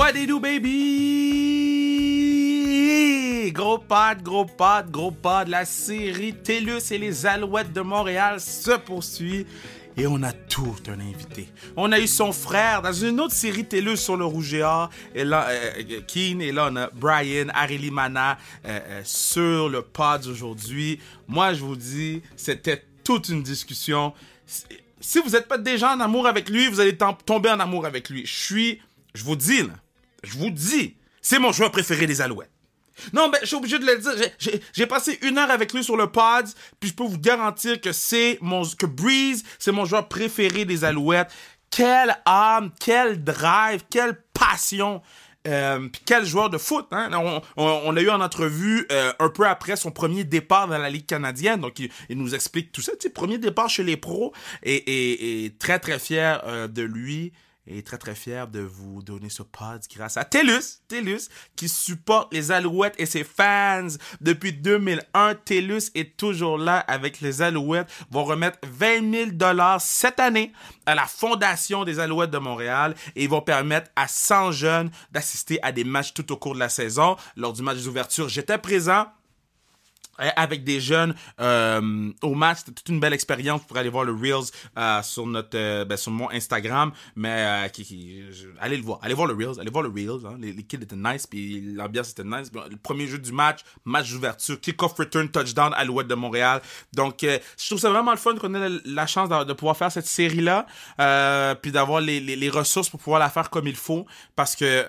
What they do, baby? Gros pod. La série TELUS et les Alouettes de Montréal se poursuit. Et on a tout un invité. On a eu son frère dans une autre série TELUS sur le Rouge et Or. Et là, Keen. Et là, on a Brian, Arélie Mana sur le pod aujourd'hui. Moi, je vous dis, c'était toute une discussion. Si vous n'êtes pas déjà en amour avec lui, vous allez tomber en amour avec lui. Je vous dis, c'est mon joueur préféré des Alouettes. Non, ben, je suis obligé de le dire. J'ai passé 1 heure avec lui sur le pod, puis je peux vous garantir que Breeze, c'est mon joueur préféré des Alouettes. Quelle âme, quel drive, quelle passion. Puis quel joueur de foot, hein? On l'a eu en entrevue un peu après son premier départ dans la Ligue canadienne. Donc, il nous explique tout ça. Tu sais, premier départ chez les pros. Et très, très fier de lui. Et très, très fier de vous donner ce pod grâce à TELUS, qui supporte les Alouettes et ses fans depuis 2001. TELUS est toujours là avec les Alouettes. Vont remettre 20 000 cette année à la Fondation des Alouettes de Montréal et ils vont permettre à 100 jeunes d'assister à des matchs tout au cours de la saison. Lors du match d'ouverture, j'étais présent avec des jeunes au match. C'était toute une belle expérience. Vous pourrez aller voir le Reels sur mon Instagram. Mais allez le voir. Allez voir le Reels. Hein. Les kids étaient nice. Puis l'ambiance était nice. Le premier jeu du match d'ouverture, kick-off return, touchdown, Alouette de Montréal. Donc, je trouve ça vraiment le fun qu'on ait la chance de pouvoir faire cette série-là. Puis d'avoir les ressources pour pouvoir la faire comme il faut. Parce que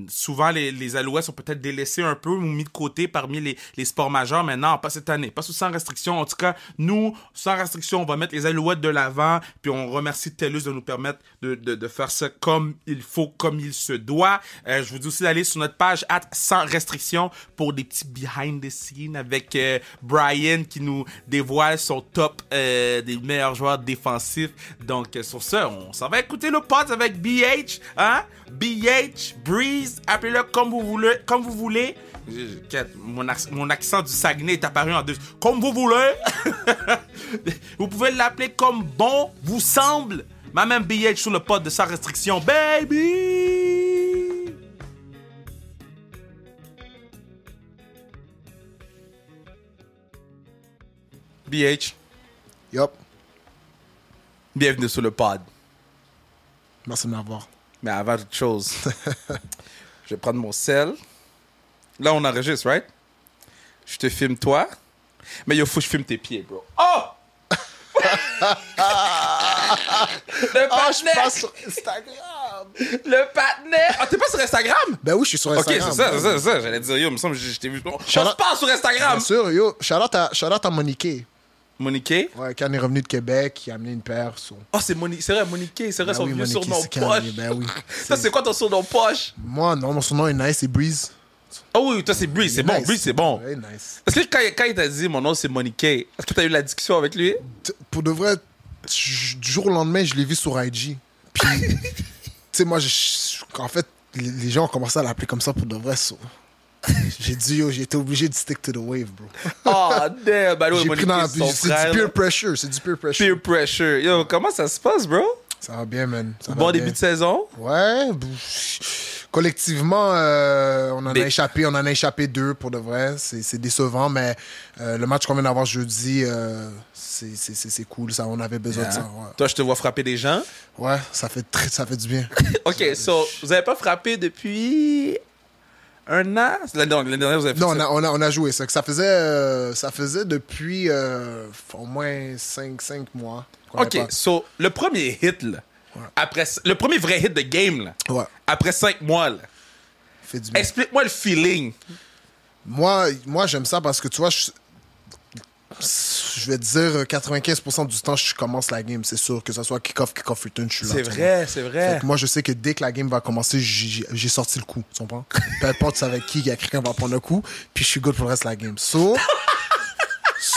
souvent, les Alouettes sont peut-être délaissés un peu ou mis de côté parmi les sports majeurs. Mais non, pas cette année, pas sans restriction. En tout cas, nous, sans restriction, on va mettre les Alouettes de l'avant, puis on remercie TELUS de nous permettre de faire ça comme il faut, comme il se doit. Je vous dis aussi d'aller sur notre page @sans restriction pour des petits behind the scenes avec Brian qui nous dévoile son top des meilleurs joueurs défensifs. Donc, sur ça, on s'en va écouter le pod avec BH, hein? BH, Breeze, appelez-le comme vous voulez. Mon accent du Saguenay est apparu en deux. Comme vous voulez. Vous pouvez l'appeler comme bon vous semble. Ma même BH sur le pod de Sans Restriction. Baby! BH. Yup. Bienvenue sur le pod. Merci de m'avoir. Mais avant toute chose, je vais prendre mon sel. Là, on enregistre, right? Je te filme toi. Mais il faut que je filme tes pieds, bro. Oh! Le patinet! Je passe sur Instagram! Le patinet! Ah, t'es pas sur Instagram? Ben oui, je suis sur Instagram. Ok, c'est ça. J'allais dire, yo, il me semble que je t'ai vu. On se Shout-out- parle sur Instagram! Bien sûr, yo. Shout-out à Monique. Monique? Ouais, quand on est revenu de Québec, qui a amené une paire. Oh, c'est Monique. C'est vrai, Monique. C'est vrai, Ben son oui, vieux Monique, surnom c'est calme, poche. ben oui. Ça, c'est quoi ton surnom poche? Moi, non, mon surnom est nice, c'est Breeze. Oh oui, toi, c'est Breeze. C'est bon, Nice. Breeze, c'est bon. Ouais, nice. Est-ce que quand il t'a dit mon nom, c'est Monique, est-ce que t'as eu la discussion avec lui? Pour de vrai, du jour au lendemain, je l'ai vu sur IG. Puis, tu sais, moi, en fait, les gens ont commencé à l'appeler comme ça pour de vrai. J'ai dit, yo, j'ai été obligé de stick to the wave, bro. Oh, damn. Ben, J'ai Monique, pris dans la c'est son c'est frère, du là. peer pressure, c'est du peer pressure. Peer pressure. Yo, comment ça se passe, bro? Ça va bien, man. Ça Bon va début bien. de saison? Ouais. Collectivement, on en a échappé 2 pour de vrai. C'est décevant, mais le match qu'on vient d'avoir jeudi, c'est cool. Ça, on avait besoin de ça. Ouais, Toi, je te vois frapper des gens. ouais ça fait du bien. OK, so, vous avez pas frappé depuis 1 an? L'année dernière, vous avez fait Non, ça. on a joué. Ça faisait depuis au moins 5 mois. qu'on OK, avait pas- so, le premier hit, là, le premier vrai hit de game, là, Ouais, après 5 mois, là, fait du bien. explique-moi le feeling. Moi, j'aime ça parce que tu vois, je vais te dire 95% du temps, je commence la game. C'est sûr que ce soit kick-off return, je suis là. C'est tu vrai, c'est vois. vrai. Fait que moi, je sais que dès que la game va commencer, j'ai sorti le coup. Tu comprends? Peu importe c'est avec qui, il y a quelqu'un qui va prendre le coup, puis je suis good pour le reste de la game.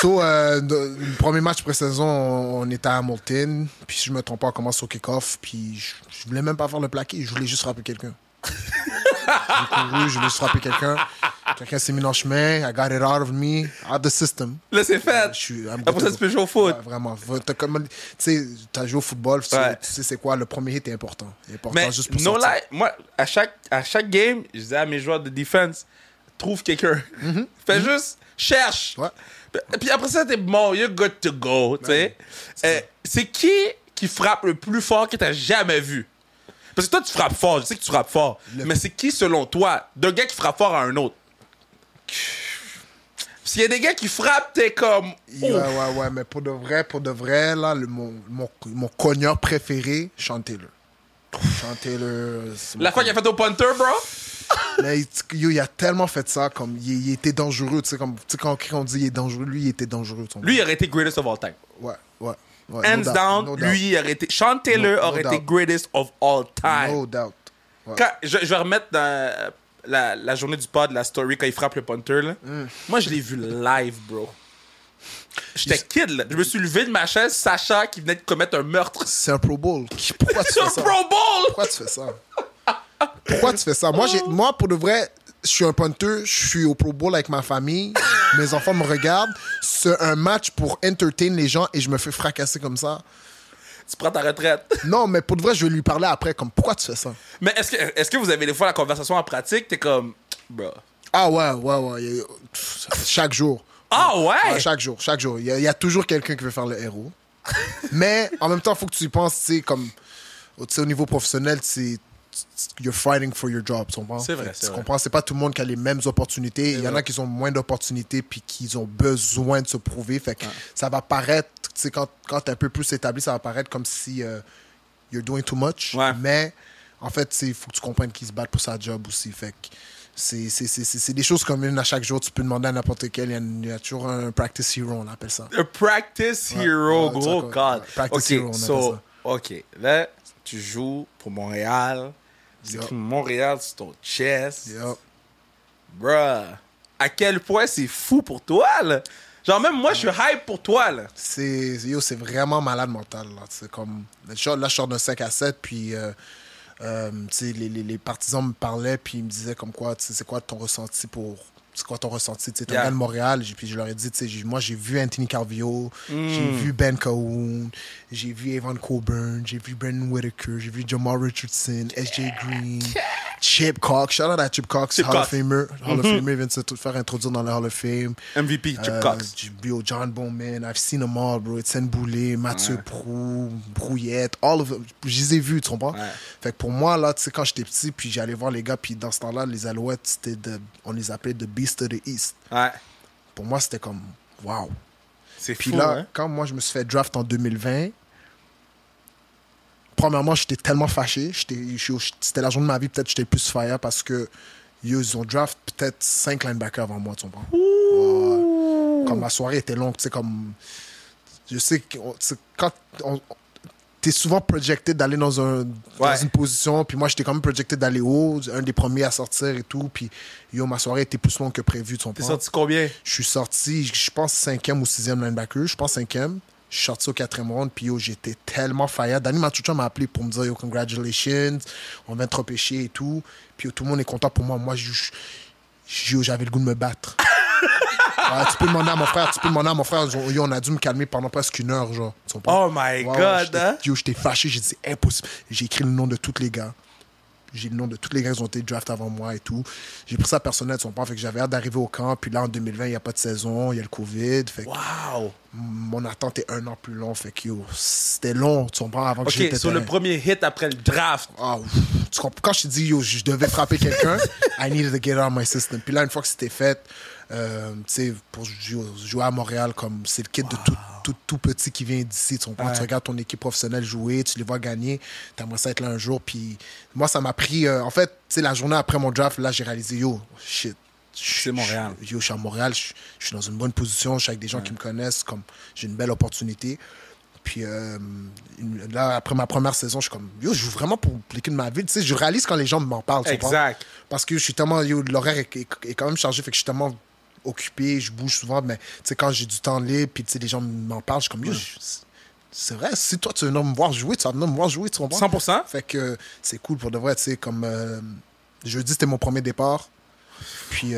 Le premier match pré-saison, on était à Hamilton, puis si je me trompe pas, on commence au kick-off, puis je voulais même pas faire le plaqué, je voulais juste frapper quelqu'un. J'ai couru, je voulais juste frapper quelqu'un. Quelqu'un s'est mis dans le chemin, I got it out of me, out the system. Là, c'est fait. Après ça, tu peux jouer au foot. Ouais, vraiment. Tu sais, t'as joué au football, tu sais c'est quoi, le premier hit est important. Il est important mais juste pour no sortir. lie, moi, à chaque game, je disais à mes joueurs de defense, trouve quelqu'un. Fais juste, cherche. Ouais. Puis après ça, t'es bon, you're good to go, tu sais. C'est qui frappe le plus fort que t'as jamais vu? Parce que toi, tu frappes fort, je sais que tu frappes fort. Mais c'est qui, selon toi, d'un gars qui frappe fort à un autre? S'il y a des gars qui frappent, t'es comme... Ouais, mais pour de vrai, là, mon cogneur préféré, Sean Taylor. Sean Taylor... La fois qu'il a fait au punter, bro? Mais il a tellement fait ça, comme il était dangereux, tu sais, quand on dit il est dangereux, lui, il était dangereux. Lui, il aurait été greatest of all time. Ouais. Hands down, lui, il aurait été... Sean Taylor aurait été greatest of all time. No doubt. Ouais. Je vais remettre dans la journée du pod, la story, quand il frappe le punter, là. Moi, je l'ai vu live, bro. J'étais kid, là. Je me suis levé de ma chaise, Sacha qui venait de commettre un meurtre. C'est un Pro Bowl. Pourquoi tu fais ça? C'est un Pro Bowl! Pourquoi tu fais ça? Pourquoi tu fais ça? Moi, pour de vrai, je suis un punter, je suis au Pro Bowl avec ma famille, mes enfants me regardent. C'est un match pour entertain les gens et je me fais fracasser comme ça. Tu prends ta retraite. Non, mais pour de vrai, je vais lui parler après, comme, pourquoi tu fais ça? Mais est-ce que vous avez des fois la conversation en pratique? T'es comme, bro. Ah ouais. Chaque jour. Ah ouais? Chaque jour. Il y a toujours quelqu'un qui veut faire le héros. Mais en même temps, il faut que tu y penses, tu sais, comme, tu sais, au niveau professionnel, you're fighting for your job, tu comprends? C'est vrai, tu comprends? C'est pas tout le monde qui a les mêmes opportunités. Il y en a qui ont moins d'opportunités puis qui ont besoin de se prouver. Fait que ça va paraître, tu sais, quand t'es un peu plus établi, ça va paraître comme si you're doing too much. Ouais. Mais en fait, il faut que tu comprennes qu'ils se battent pour sa job aussi. Fait que c'est des choses communes à chaque jour. Tu peux demander à n'importe quel. Il y a toujours un practice hero, on appelle ça. A practice hero, ouais, gros God. Practice hero, on appelle ça. OK, là, tu joues pour Montréal. C'est écrit Montréal sur ton chest. Yup. Bruh. À quel point c'est fou pour toi, là. Genre, même moi, je suis hype pour toi, là. C'est vraiment malade mental. Là. C'est comme... Là, je sors d'un 5-7, puis les partisans me parlaient, puis ils me disaient comme quoi, c'est quoi ton ressenti pour... C'est quoi ton ressenti? Tu regardes Montréal, puis je leur ai dit, moi, j'ai vu Anthony Calvillo, j'ai vu Ben Cahoon, j'ai vu Evan Coburn, j'ai vu Brandon Whitaker, j'ai vu Jamal Richardson, S.J. Green, Chip Cox. Shout out à Chip Cox, Hall of Famer. Hall of Famer vient de se faire introduire dans le Hall of Fame. MVP, Chip Cox. John Bowman, I've seen them all, bro. Étienne Boulay, Mathieu Prou, Brouillette, all of them. Je les ai vus, tu comprends? Ouais. Fait que pour moi, là, tu sais, quand j'étais petit, puis j'allais voir les gars, puis dans ce temps-là, les Alouettes, on les appelait The Beast of the East. Ouais. Pour moi, c'était comme, wow. C'est puis fou, là, hein? quand moi, je me suis fait draft en 2020, premièrement, j'étais tellement fâché. C'était la journée de ma vie, peut-être j'étais plus fire parce que ils ont draft peut-être 5 linebackers avant moi, tu comprends? Comme ma soirée était longue, tu sais, comme... Je sais que quand t'es souvent projecté d'aller dans une position, puis moi, j'étais quand même projecté d'aller haut, un des premiers à sortir et tout, puis ma soirée était plus longue que prévu, tu comprends? T'es sorti combien? Je suis sorti, je pense, 5e ou 6e linebacker, je pense 5e. Je suis sorti au 4e round, puis j'étais tellement fire. Danny Matucha m'a appelé pour me dire, congratulations, on vient de te repêcher et tout. Puis tout le monde est content pour moi. Moi, j'avais le goût de me battre. Tu peux demander à mon frère, on a dû me calmer pendant presque 1 heure, genre. Oh my God, hein? J'étais fâché, j'ai dit, c'est impossible. J'ai écrit le nom de tous les gars. J'ai le nom de tous les gars qui ont été draft avant moi et tout. J'ai pris ça personnel, fait que j'avais hâte d'arriver au camp. Puis là, en 2020, il n'y a pas de saison, il y a le COVID. Fait que mon attente est 1 an plus long. Fait que c'était long, tu comprends, avant que j'étais sur le premier hit après le draft. Tu comprends, quand je te dis, je devais frapper quelqu'un, I needed to get out of my system. Puis là, une fois que c'était fait, tu sais, pour jouer à Montréal, comme c'est le kid de tout petit qui vient d'ici. Tu regardes ton équipe professionnelle jouer, tu les vois gagner, tu aimerais ça être là un jour. Puis moi, ça m'a pris... en fait, tu sais, la journée après mon draft, là, j'ai réalisé, shit. C'est Montréal. Je suis à Montréal, je suis dans une bonne position, je suis avec des gens qui me connaissent, comme j'ai une belle opportunité. Puis là, après ma première saison, je suis comme, je joue vraiment pour l'équipe de ma ville. Tu sais, je réalise quand les gens m'en parlent. Exact. Parce que je suis tellement... l'horaire est quand même chargé, fait que je suis tellement occupé, je bouge souvent, mais tu sais, quand j'ai du temps libre, puis tu sais, les gens m'en parlent, je suis comme, c'est vrai, si toi tu veux me voir jouer, tu vas venir me voir jouer, tu comprends? 100%. Fait que c'est cool pour de vrai, tu sais, comme jeudi, c'était mon premier départ. Puis,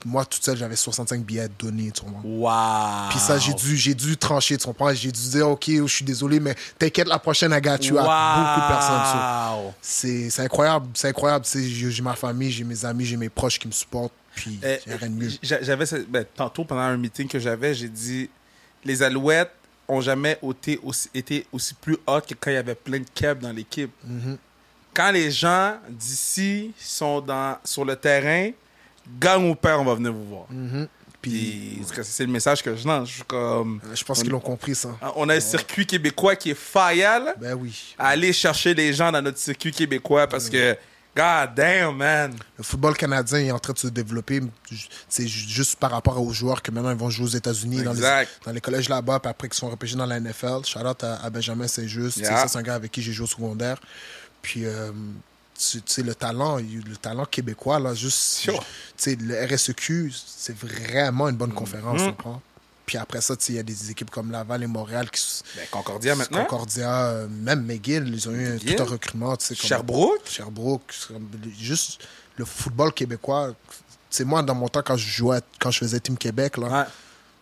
moi, toute seule, j'avais 65 billets donnés, tu comprends? Wow. Puis ça, j'ai dû trancher, tu comprends? J'ai dû dire, OK, je suis désolé, mais t'inquiète, la prochaine, I got you. Wow. Beaucoup de personnes. C'est incroyable, c'est incroyable. J'ai ma famille, j'ai mes amis, j'ai mes proches qui me supportent. Puis, j'ai rien de mieux. Tantôt, pendant un meeting que j'avais, j'ai dit, les Alouettes ont jamais été aussi plus hot que quand il y avait plein de kebs dans l'équipe. Mm-hmm. Quand les gens d'ici sont sur le terrain, gagne ou perd, on va venir vous voir. Mm-hmm. Puis, c'est le message que je lance. Je pense qu'ils l'ont compris, ça. On a un circuit québécois qui est faillal. Ben oui. À aller chercher les gens dans notre circuit québécois parce que, god damn, man. Le football canadien est en train de se développer. C'est juste par rapport aux joueurs que maintenant ils vont jouer aux États-Unis, dans les collèges là-bas, puis après qu'ils sont repêchés dans la NFL. Shout-out à Benjamin Saint-Just. Yeah. Ça, c'est un gars avec qui j'ai joué au secondaire. Puis, tu sais, le talent québécois, là, juste, sure. Le RSEQ, c'est vraiment une bonne conférence, tu comprends? Puis après ça, il y a des équipes comme Laval et Montréal qui... Concordia maintenant. Concordia, même McGill, ils ont eu tout un recrutement. Sherbrooke. Juste le football québécois. C'est moi, dans mon temps, quand je faisais Team Québec, là,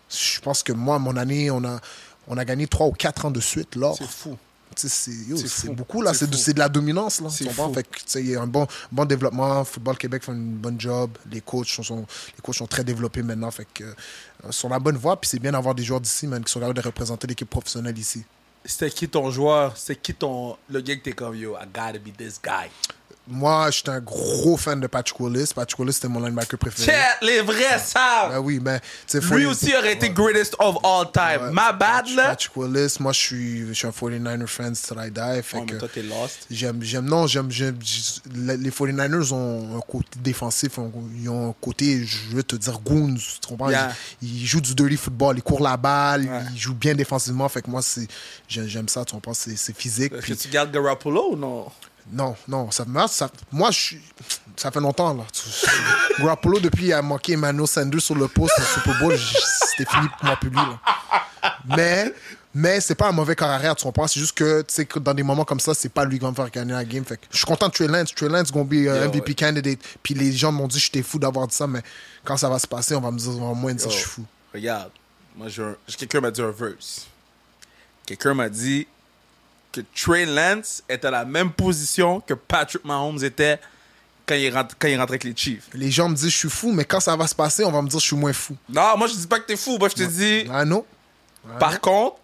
je pense que moi, mon année, on a gagné 3 ou 4 ans de suite. Là. C'est fou. C'est beaucoup, là. C'est de la dominance, là. Il y a un bon développement. Football Québec fait un bon job. Les coachs sont très développés maintenant. Fait que, sur la bonne voie. Puis c'est bien d'avoir des joueurs d'ici, man, qui sont capables de représenter l'équipe professionnelle ici. C'était qui ton joueur? C'était qui le gars que t'es comme, yo, I gotta be this guy? Moi, j'étais un gros fan de Patrick Willis. Patrick Willis, c'était mon linebacker préféré. Les vrais savent! Ben oui, mais... Lui aussi aurait été greatest of all time. My bad, là? Patrick Willis, moi, je suis un 49er fan till I die. Fait que mais toi, t'es lost. J'aime... Les 49ers ont un côté défensif. Ils ont un côté, je veux te dire, goons. Tu comprends? Yeah. Ils jouent du dirty football. Ils courent la balle. Ils jouent bien défensivement. Fait que moi, j'aime ça. Tu comprends? C'est physique. Est-ce que tu gardes Garoppolo ou non? Non, moi, ça fait longtemps, là. Garoppolo, depuis il a manqué Emmanuel Sanders sur le poste au Super Bowl, c'était fini pour moi, public, là. Mais c'est pas un mauvais corps arrière, tu comprends? C'est juste que, tu sais, que dans des moments comme ça, c'est pas lui qui va me faire gagner la game. Fait que je suis content de Trey Lance. Trey Lance gonna be MVP candidate. Puis les gens m'ont dit que j'étais fou d'avoir dit ça, mais quand ça va se passer, on va moins dire que je suis fou. Regarde, moi, quelqu'un m'a dit un verse. Quelqu'un m'a dit que Trey Lance était à la même position que Patrick Mahomes était quand il rentrait avec les Chiefs. Les gens me disent que je suis fou, mais quand ça va se passer, on va me dire que je suis moins fou. Non, moi je dis pas que t'es fou, moi je te dis... Ah non. Par contre,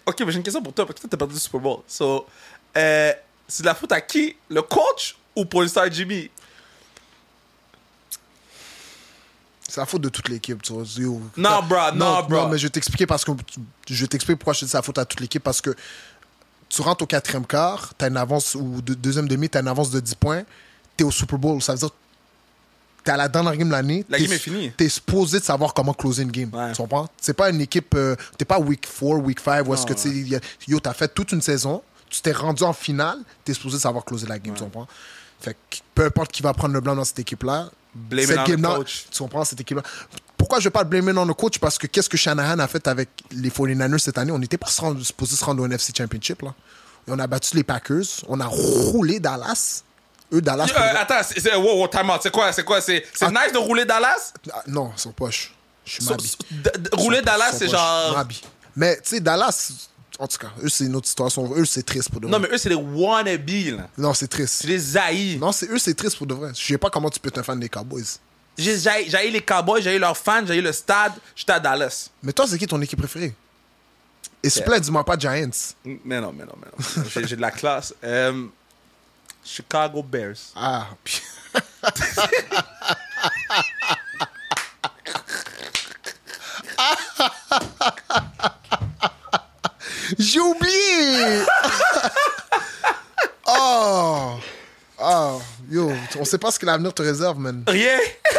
ok, mais j'ai une question pour toi, parce que toi t'as perdu le Super Bowl. So, c'est de la faute à qui? Le coach ou pour le star Jimmy? C'est la faute de toute l'équipe. Tu vois. Non, bro. Non, mais je vais t'expliquer pourquoi je te dis c'est la faute à toute l'équipe. Parce que tu rentres au 4e quart, t'as une avance, ou deuxième demi, t'as une avance de 10 points, t'es au Super Bowl. Ça veut dire que t'es à la dernière game de l'année. La game est finie. T'es supposé de savoir comment closer une game. Ouais. Tu comprends? C'est pas une équipe... t'es pas week 4, week 5, où est-ce que tu sais... Yo, t'as fait toute une saison, tu t'es rendu en finale, t'es supposé savoir closer la game, tu comprends? Fait que peu importe qui va prendre le blanc dans cette équipe-là, blâmer dans le coach. Tu comprends, cette équipe-là. Pourquoi je ne vais pas le blâmer dans le coach? Parce que qu'est-ce que Shanahan a fait avec les 49ers cette année? On n'était pas supposé se rendre au NFC Championship, là. Et on a battu les Packers. On a roulé Dallas. Eux, Dallas... attends, wow, time out. C'est quoi? C'est nice de rouler Dallas? Non, c'est poche. Je suis Mabi. Rouler Dallas, c'est genre... Mabi. Mais, tu sais, Dallas... En tout cas, eux, c'est une autre histoire. Eux, c'est triste pour de vrai. Non, mais eux, c'est les wannabes, là. Non, c'est triste. C'est les haïs. Non, c'est triste pour de vrai. Je sais pas comment tu peux être un fan des Cowboys. J'ai les Cowboys, j'ai leurs fans, j'ai le stade, j'étais à Dallas. Mais toi, c'est qui ton équipe préférée? Et s'il te plaît, dis-moi pas Giants. Mais non. J'ai de la classe. Chicago Bears. Ah, puis... J'ai oublié! Yo, on sait pas ce que l'avenir te réserve, man. Rien!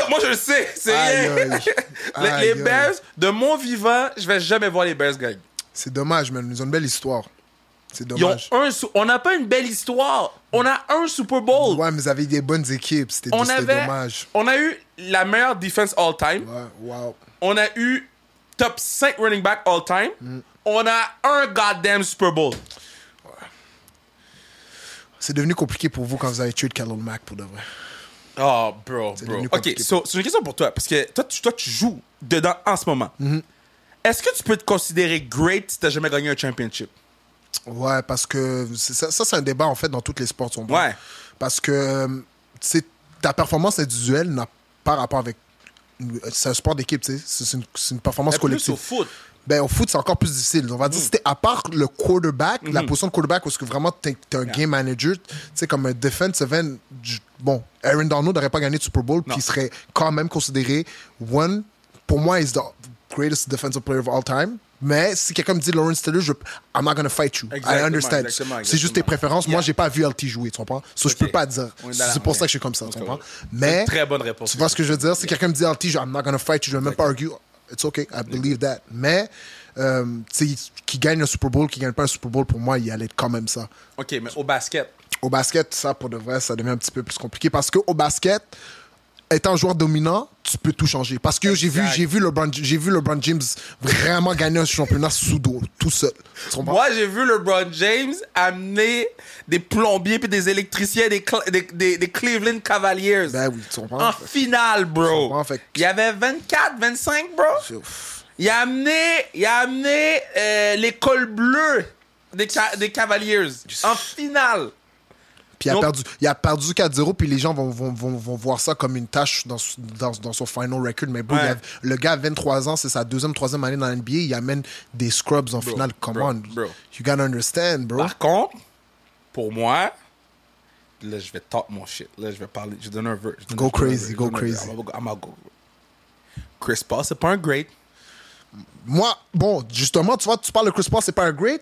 Moi, je le sais, c'est rien. Les Bears, de mon vivant, je vais jamais voir les Bears gagner. C'est dommage, man. Ils ont une belle histoire. C'est dommage. On n'a pas une belle histoire. On a un Super Bowl. Ouais, mais ils avaient des bonnes équipes. C'était dommage. On a eu la meilleure defense all-time. Ouais, wow. On a eu top 5 running back all-time. On a un goddamn Super Bowl. Ouais. C'est devenu compliqué pour vous quand vous avez tué Khalil Mack, pour de vrai. Oh, bro. devenu OK, compliqué. c'est une question pour toi. Parce que toi, tu joues dedans en ce moment. Est-ce que tu peux te considérer great si t'as jamais gagné un championship? Ouais, parce que ça, c'est un débat, en fait, dans tous les sports. On parle. Ouais. Parce que ta performance individuelle n'a pas rapport avec... C'est un sport d'équipe, tu sais. C'est une performance Mais collective. plus au foot. Ben, au foot, c'est encore plus difficile. On va dire, c'était à part le quarterback, la position de quarterback, parce que vraiment, t'es un game manager, tu sais, comme un defensive end. Bon, Aaron Donald n'aurait pas gagné de Super Bowl, puis il serait quand même considéré pour moi, he's the greatest defensive player of all time. Mais si quelqu'un me dit Lawrence Taylor, I'm not gonna fight you. I understand. C'est juste tes préférences. Moi, j'ai pas vu LT jouer, tu comprends? So, je peux pas dire. C'est pour ça que je suis comme ça, tu comprends? Mais, une très bonne réponse. Tu vois ce que je veux dire? Si quelqu'un me dit LT, I'm not gonna fight you, je vais même pas argue. It's okay, I believe that. Mais, qui gagne un Super Bowl, qui gagne pas un Super Bowl, pour moi, il allait être quand même ça. OK, mais au basket. Au basket, ça, pour de vrai, ça devient un petit peu plus compliqué parce qu'au basket, étant joueur dominant, tu peux tout changer. Parce que j'ai vu LeBron James vraiment gagner un championnat sous dos, tout seul. Moi, j'ai vu LeBron James amener des plombiers puis des électriciens des Cleveland Cavaliers. Ben oui, tu comprends? En finale, bro. Il y avait 24, 25, bro. Il a amené l'école bleue des Cavaliers en finale. Puis il a perdu 4-0, puis les gens vont voir ça comme une tâche dans son final record. Mais bro, le gars a 23 ans, c'est sa troisième année dans l'NBA, il amène des scrubs en finale. Come on. Bro. You gotta understand, bro. Par contre, pour moi, là, je vais talk mon shit. Là, je vais parler. Je donne un verse. Go crazy. I'm a go. Chris Paul, c'est pas un great. Moi, bon, justement, tu vois, tu parles de Chris Paul, c'est pas un great.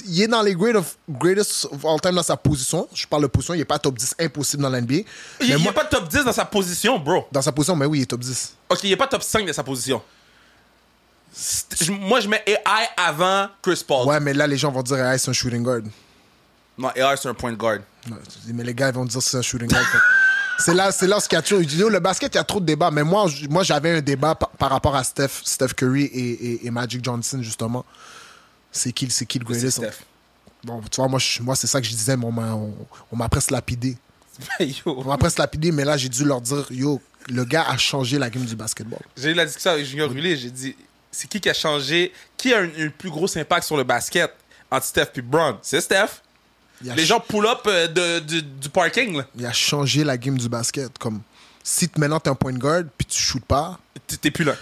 Il est dans les greatest of all time dans sa position. Je parle de position, il est pas top 10, impossible dans l'NBA. Il est pas top 10 dans sa position, bro. Dans sa position, mais oui, il est top 10. OK, il est pas top 5 dans sa position. Moi, je mets AI avant Chris Paul. Ouais, mais là, les gens vont dire AI, c'est un shooting guard. Non, AI, c'est un point guard. Non, mais les gars, ils vont dire c'est un shooting guard. C'est là ce qu'il y a toujours. Le basket, il y a trop de débats. Mais moi j'avais un débat par rapport à Steph Curry et Magic Johnson, justement. C'est qui le greatest? Bon, tu vois, moi c'est ça que je disais, mais on m'a presque lapidé. On m'a presque lapidé, mais là, j'ai dû leur dire, yo, le gars a changé la game du basketball. J'ai eu la discussion avec Junior Rulé, j'ai dit, c'est qui a changé? Qui a un plus gros impact sur le basket entre Steph et Bron? C'est Steph. Les gens pull-up du parking, là. Il a changé la game du basket. Comme, si maintenant t'es un point guard puis tu shootes pas... T'es plus là.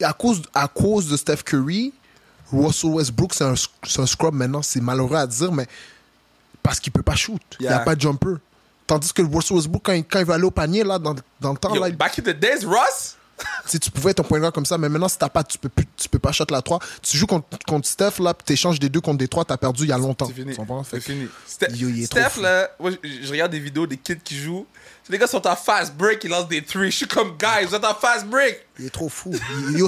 À cause de Steph Curry, Russell Westbrook, c'est un scrub maintenant. C'est malheureux à dire, mais parce qu'il peut pas shoot. Il n'y a pas de jumper. Tandis que Russell Westbrook, quand il va aller au panier, là, dans le temps... Yo, là, back in the days, Russ... Si tu pouvais être un point guard comme ça, mais maintenant, si t'as pas, tu peux pas shot la 3. Tu joues contre Steph, là, puis t'échanges des 2 contre des 3, t'as perdu il y a longtemps. C'est fini. Steph, là, moi, je regarde des vidéos des kids qui jouent. Les gars sont en fast break, ils lancent des 3. Je suis comme, guys, vous êtes en fast break. Il est trop fou.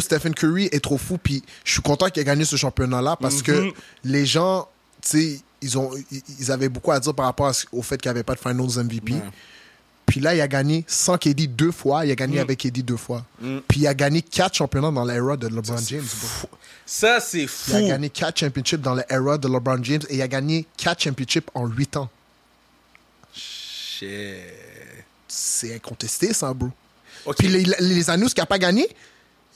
Stephen Curry est trop fou, puis je suis content qu'il ait gagné ce championnat-là parce que les gens, tu sais, ils avaient beaucoup à dire par rapport au fait qu'il n'y avait pas de Finals MVP. Puis là, il a gagné sans KD 2 fois. Il a gagné avec KD 2 fois. Puis il a gagné 4 championnats dans l'era de LeBron James. Ça, c'est fou. Il a gagné 4 championships dans l'era de LeBron James et il a gagné 4 championships en 8 ans. Shit. C'est incontesté, ça, bro. Okay. Puis les années où il n'a pas gagné,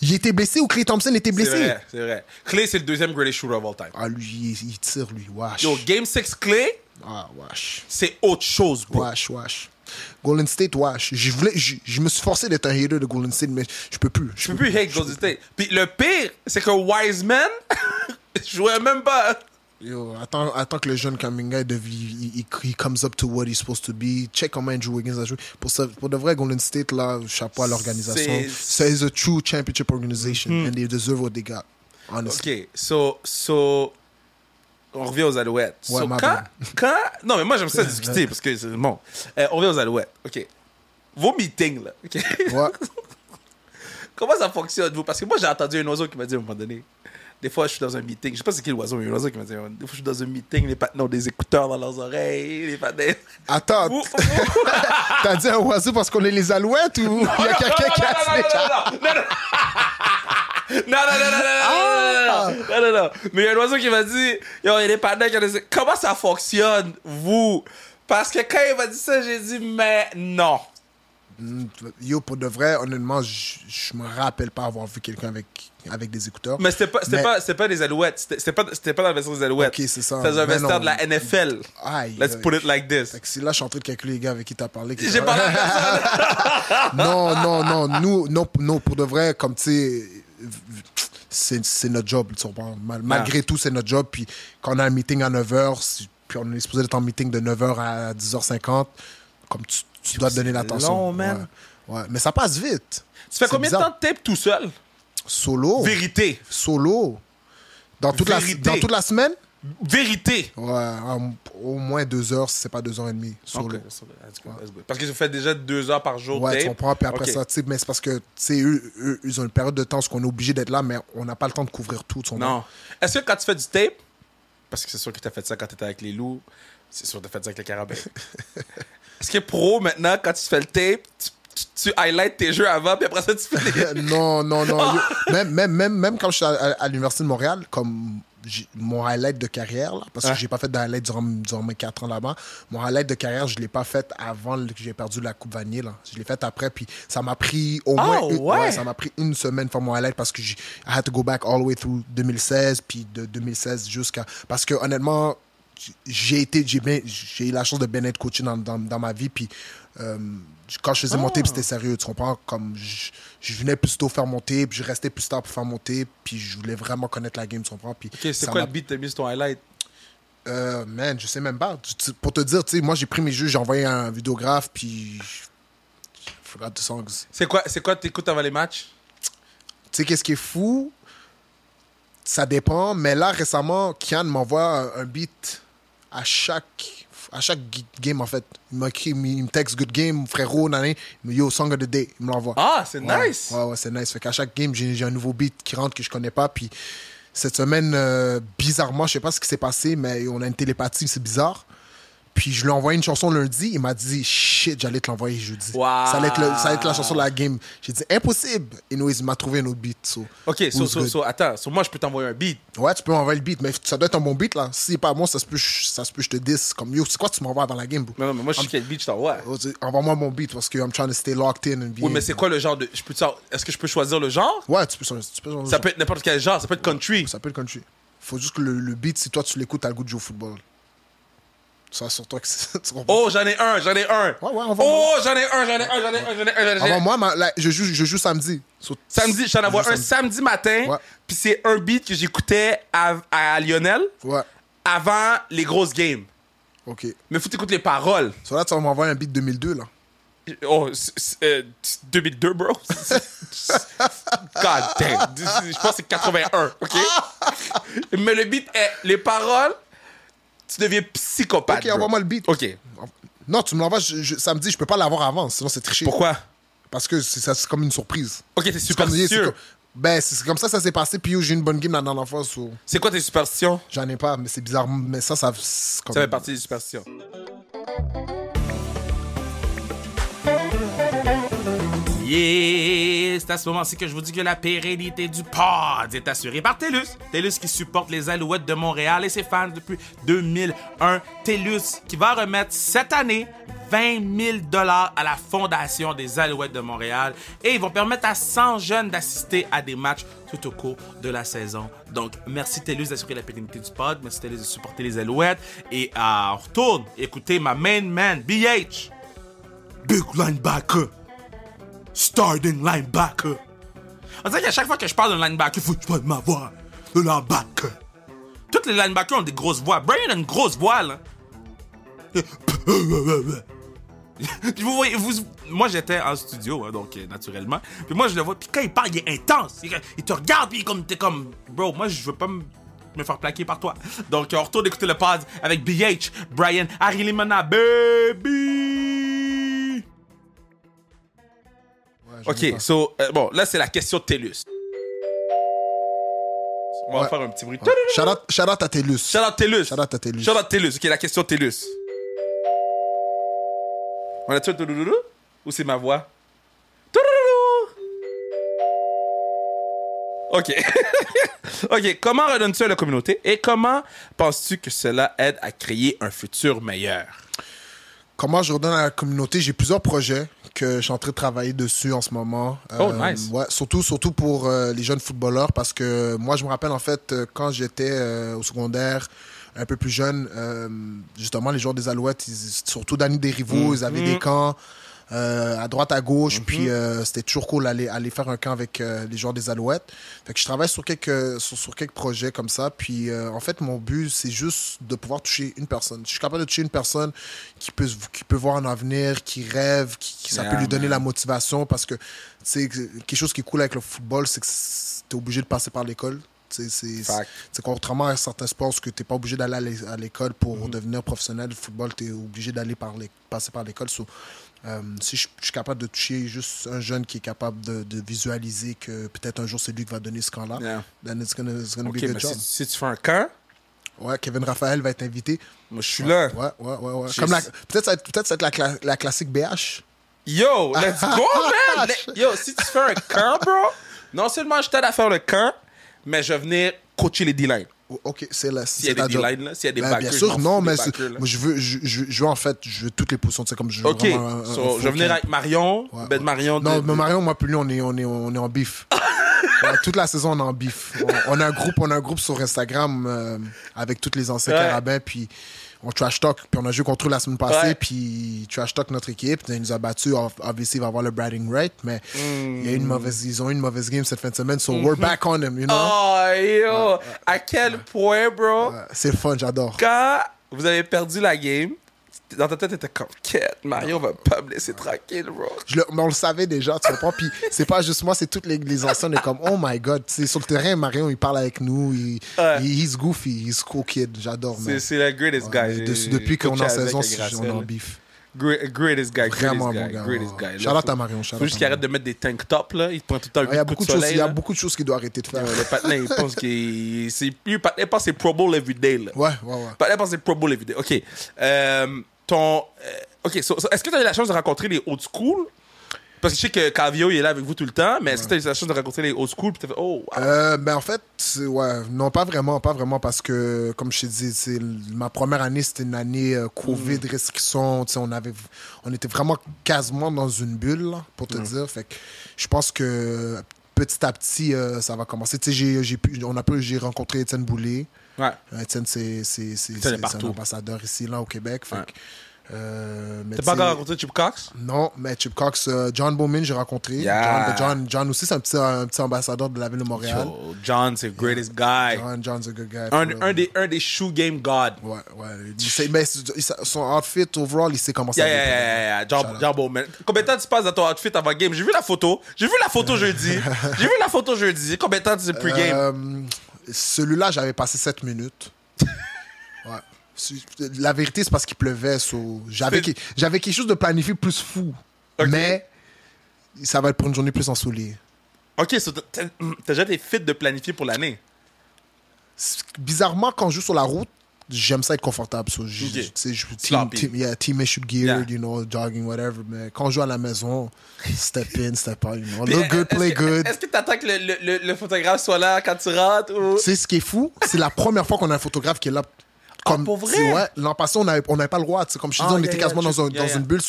il était blessé ou Klay Thompson était blessé. C'est vrai. Klay, c'est le deuxième greatest shooter of all time. Ah, lui, il tire, lui. Wesh. Yo, Game 6 Klay, wesh. C'est autre chose, bro. Wesh. Golden State, wesh. Je me suis forcé d'être un hater de Golden State, mais je peux plus. Je peux plus hate Golden State. Puis le pire, c'est que Wiseman jouait même pas. Yo, attends que le jeune Kuminga il comes up to what he's supposed to be. Check comment Andrew Wiggins a joué. Pour de vrai, Golden State, là, chapeau à l'organisation. C'est a true championship organization and they deserve what they got. Honestly. OK, so on revient aux Alouettes. Ouais, so, quand... Non, mais moi, j'aime ça discuter parce que c'est bon. On revient aux Alouettes. OK. Vos meetings, là. OK. Ouais. Comment ça fonctionne, vous? Parce que moi, j'ai entendu un oiseau qui m'a dit à un moment donné. Des fois, je suis dans un meeting. Je sais pas c'est qui l'oiseau, mais il y a un oiseau qui m'a dit. Des fois, je suis dans un meeting, les patins ont des écouteurs dans leurs oreilles. Les patins... Attends. T'as dit un oiseau parce qu'on est les Alouettes ou il y a quelqu'un qui a Non. Mais il y a un oiseau qui m'a dit, yo, il y a des patins qui ont des... Comment ça fonctionne, vous? Parce que quand il m'a dit ça, j'ai dit, mais non. Yo, pour de vrai, honnêtement, je me rappelle pas avoir vu quelqu'un avec des écouteurs. Mais c'était pas des Alouettes. C'était pas dans le vestiaire des Alouettes. Ok, c'est ça. C'était dans un Mais vestiaire non. de la NFL. Aïe, Let's put it like this. Fait que si là, je suis en train de calculer les gars avec qui t'as parlé. J'ai parlé à personne. Non. Nous, pour de vrai, comme tu sais, c'est notre job. Tu comprends? Malgré tout, c'est notre job. Puis quand on a un meeting à 9h, puis on est supposé être en meeting de 9h à 10h50, comme tu dois te donner l'attention. long, man. Ouais. Mais ça passe vite. Tu fais C'est combien de bizarre. temps de tape tout seul? Solo. Vérité. Solo. Dans toute la semaine? Vérité. Ouais, au moins 2 heures, si c'est pas 2h30. Solo. Okay. That's good. Parce que tu fais déjà 2 heures par jour. Ouais, tape. tu comprends. Puis après ça, tu sais, mais c'est parce que, tu sais, eux, ils ont une période de temps où on est obligé d'être là, mais on n'a pas le temps de couvrir tout. Non. Est-ce que quand tu fais du tape, parce que c'est sûr que tu as fait ça quand tu étais avec les loups, c'est sûr que tu as fait ça avec les carabins. Est-ce que pro, maintenant, quand tu fais le tape, tu highlights tes jeux avant, puis après ça, tu fais les... Non. Même quand je suis à l'Université de Montréal, comme mon highlight de carrière, là, parce que j'ai pas fait de highlight durant mes 4 ans là-bas, mon highlight de carrière, je l'ai pas fait avant que j'ai perdu la Coupe Vanier. Là. Je l'ai fait après, puis ça m'a pris au moins ça m'a pris une semaine pour mon highlight parce que I had to go back all the way through 2016, puis de 2016 jusqu'à... Parce que honnêtement, j'ai eu la chance de bien être coaché dans ma vie, puis quand je faisais mon tape, c'était sérieux, tu comprends? Comme je venais plus tôt faire mon tape, je restais plus tard pour faire mon tape, puis je voulais vraiment connaître la game, tu comprends? Puis OK, c'est quoi le beat que t'as mis sur ton highlight? Man, je sais même pas. Pour te dire, tu sais, moi, j'ai pris mes jeux, j'ai envoyé un vidéographe, puis... I forgot the songs. C'est quoi t'écoutes avant les matchs? Tu sais, qu'est-ce qui est fou? Ça dépend, mais là, récemment, Kian m'envoie un beat à chaque game, en fait. Il me texte good game, frérot, nané, yo, song of the day, il me l'envoie. Ah, c'est nice! Ouais, c'est nice. Fait qu'à chaque game, j'ai un nouveau beat qui rentre que je connais pas. Puis cette semaine, bizarrement, je sais pas ce qui s'est passé, mais on a une télépathie, c'est bizarre. Puis je lui ai envoyé une chanson lundi, il m'a dit shit, j'allais te l'envoyer jeudi. Wow. Ça allait être la chanson de la game. J'ai dit impossible. Et il m'a trouvé un autre beat. OK, attends, moi je peux t'envoyer un beat. Ouais, tu peux m'envoyer le beat, mais ça doit être un bon beat là. Si c'est pas bon, ça se peut je te dis comme yo, c'est quoi tu m'envoies avant la game, bro? Non, mais moi je sais quel beat je t'envoie. Envoie-moi mon beat parce que I'm trying to stay locked in and be. Oui, mais c'est quoi le genre de. Est-ce que je peux choisir le genre? Ouais, tu peux Ça peut être n'importe quel genre, ça peut être country. Ça peut être country. Faut juste que le beat, si toi tu l'écoutes, t'as le goût de jouer au football. Ça, sur toi que tu comprends. Oh, j'en ai un. Ouais, Oh, j'en ai un. Envoie-moi, je joue samedi. Samedi, je t'en envoie un samedi matin. Ouais. Puis c'est un beat que j'écoutais à Lionel Ouais. avant les grosses games. OK. Mais faut t'écouter les paroles. So là, tu vas m'envoyer un beat 2002, là. Oh, 2002, bro. God damn. Je pense que c'est 81, OK? Mais le beat est... Les paroles, tu deviens psychopathe, OK, bro. envoie-moi le beat. OK. Non, tu me l'envoies samedi, je peux pas l'avoir avant, sinon c'est triché. Pourquoi? Parce que c'est comme une surprise. OK, t'es superstitieux. C'est comme ça s'est passé, puis j'ai eu une bonne game la dernière fois. C'est quoi tes superstitions? J'en ai pas, mais c'est bizarre. Mais ça Ça fait partie des superstitions. Yeah! C'est à ce moment-ci que je vous dis que la pérennité du pod est assurée par TELUS. TELUS qui supporte les Alouettes de Montréal et ses fans depuis 2001. TELUS qui va remettre cette année 20 000 $ à la Fondation des Alouettes de Montréal et ils vont permettre à 100 jeunes d'assister à des matchs tout au cours de la saison. Donc, merci TELUS d'assurer la pérennité du pod. Merci TELUS de supporter les Alouettes. Et on retourne écouter ma main man, BH. Big linebacker. Starting linebacker. On dirait qu'à chaque fois que je parle d'un linebacker, il faut que je parle de ma voix. Le linebacker. Tous les linebackers ont des grosses voix. Brian a une grosse voix, là. Vous voyez, moi, j'étais en studio, hein, donc naturellement. Puis moi, je le vois. Puis quand il parle, il est intense. Il te regarde, puis t'es comme... Bro, moi, je veux pas me faire plaquer par toi. Donc, on retourne écouter le pod avec BH, Brian, Harry Limona, baby. OK, bon, là, c'est la question de TELUS. On va faire un petit bruit. Ouais. Shout out à TELUS. Shout out TELUS. Shout out à TELUS. Shout out TELUS. OK, la question de TELUS. On a-tu un touloulou? Ou c'est ma voix? Touloulou! OK. OK, comment redonnes-tu à la communauté et comment penses-tu que cela aide à créer un futur meilleur? Comment je redonne à la communauté? J'ai plusieurs projets que je suis en train de travailler dessus en ce moment. Oh, nice. Ouais, surtout pour les jeunes footballeurs, parce que moi, je me rappelle, en fait, quand j'étais au secondaire, un peu plus jeune, justement, les joueurs des Alouettes, surtout Danny Desrivaux, ils avaient des camps à droite, à gauche, puis c'était toujours cool aller faire un camp avec les joueurs des Alouettes. Fait que je travaille sur quelques projets comme ça, puis en fait, mon but, c'est juste de pouvoir toucher une personne. Je suis capable de toucher une personne qui peut voir un avenir, qui rêve, ça peut lui donner la motivation, parce que c'est quelque chose qui est cool avec le football, c'est que tu es obligé de passer par l'école. C'est contrairement à certains sports que tu n'es pas obligé d'aller à l'école pour devenir professionnel. Le football, tu es obligé d'aller passer par l'école. Si je suis capable de toucher juste un jeune qui est capable de visualiser que peut-être un jour c'est lui qui va donner ce camp-là, then it's gonna be a good job. Si tu fais un camp, ouais, Kevin Raphaël va être invité. Moi, je suis là. Ouais. Peut-être ça va être la classique BH. Yo, let's go, man! Yo, si tu fais un camp, bro, non seulement je t'aide à faire le camp, mais je vais venir coacher les D-line. OK, c'est là. S'il y a des D-line, là, s'il y a des backers. Bien sûr, non, mais moi, je veux en fait, je veux toutes les positions. C'est comme je veux vraiment je vais venir avec Marion. Ben Marion. Non, mais Marion, moi, plus lui, on est en bif. Toute la saison, on est en bif. On a un groupe sur Instagram avec tous les anciens carabins, puis on trash talk, puis on a joué contre eux la semaine passée, puis trash talk notre équipe, il nous a battus, obviously il va avoir le bragging right, mais ils ont eu une mauvaise game cette fin de semaine, so we're back on them, you know? Oh, yo! À quel point, bro? C'est le fun, j'adore. Quand vous avez perdu la game, dans ta tête, t'étais comme, quête, Mario va pas me laisser tranquille, bro. Mais on le savait déjà, tu comprends? Puis c'est pas juste moi, c'est tous les anciens, on est comme, oh my god. T'sais, sur le terrain, Marion, il parle avec nous, he's goofy, he's cool kid, j'adore. C'est le greatest guy. Depuis qu'on est en saison, on est en bif. Greatest guy, vraiment bon gars. Shout out à Marion. Faut juste qu'il arrête de mettre des tank tops, là. Il te prend tout le temps il y a beaucoup de choses qu'il doit arrêter de faire. Le patin, il pense qu'il. Le patin pense c'est Pro Bowl everyday, là. Ouais. Le patin pense c'est Pro Bowl everyday. OK. Est-ce que tu as eu la chance de rencontrer les old school? Parce que je sais que Cavio, il est là avec vous tout le temps, mais est-ce que tu as eu la chance de rencontrer les old school? Puis t'as fait, oh, wow. Ben en fait, non, pas vraiment, parce que, comme je t'ai dit, ma première année, c'était une année COVID, restrictions, on était vraiment quasiment dans une bulle, là, pour te dire. Fait que je pense que petit à petit, ça va commencer. J'ai rencontré Étienne Boulay. Ouais. Étienne, c'est un ambassadeur ici, là, au Québec. Fait que, t'as pas encore rencontré Chip Cox? Non, mais Chip Cox, John Bowman, j'ai rencontré. John aussi, c'est un petit ambassadeur de la ville de Montréal. Yo, John, c'est le greatest guy. John's a good guy. Un des shoe game god. Ouais. Mais son outfit, overall, il sait comment ça va. John Bowman. Combien de temps tu passes dans ton outfit avant game? J'ai vu la photo jeudi. Combien de temps tu es pre-game? Celui-là, j'avais passé 7 minutes. Ouais. La vérité, c'est parce qu'il pleuvait. J'avais quelque chose de planifié plus fou. Okay. Mais ça va être pour une journée plus ensoleillée. OK, t'as déjà des fits de planifier pour l'année? Bizarrement, quand je joue sur la route, j'aime ça être confortable. Team issued gear, jogging, whatever. Mais quand je joue à la maison, step in, step out, look good, play good. Est-ce que t'attends que le photographe soit là quand tu rentres? Ou... C'est ce qui est fou. C'est la première fois qu'on a un photographe qui est là. Pour vrai? L'an passé, on n'avait pas le droit. Comme je te dis, on était quasiment dans une bulle.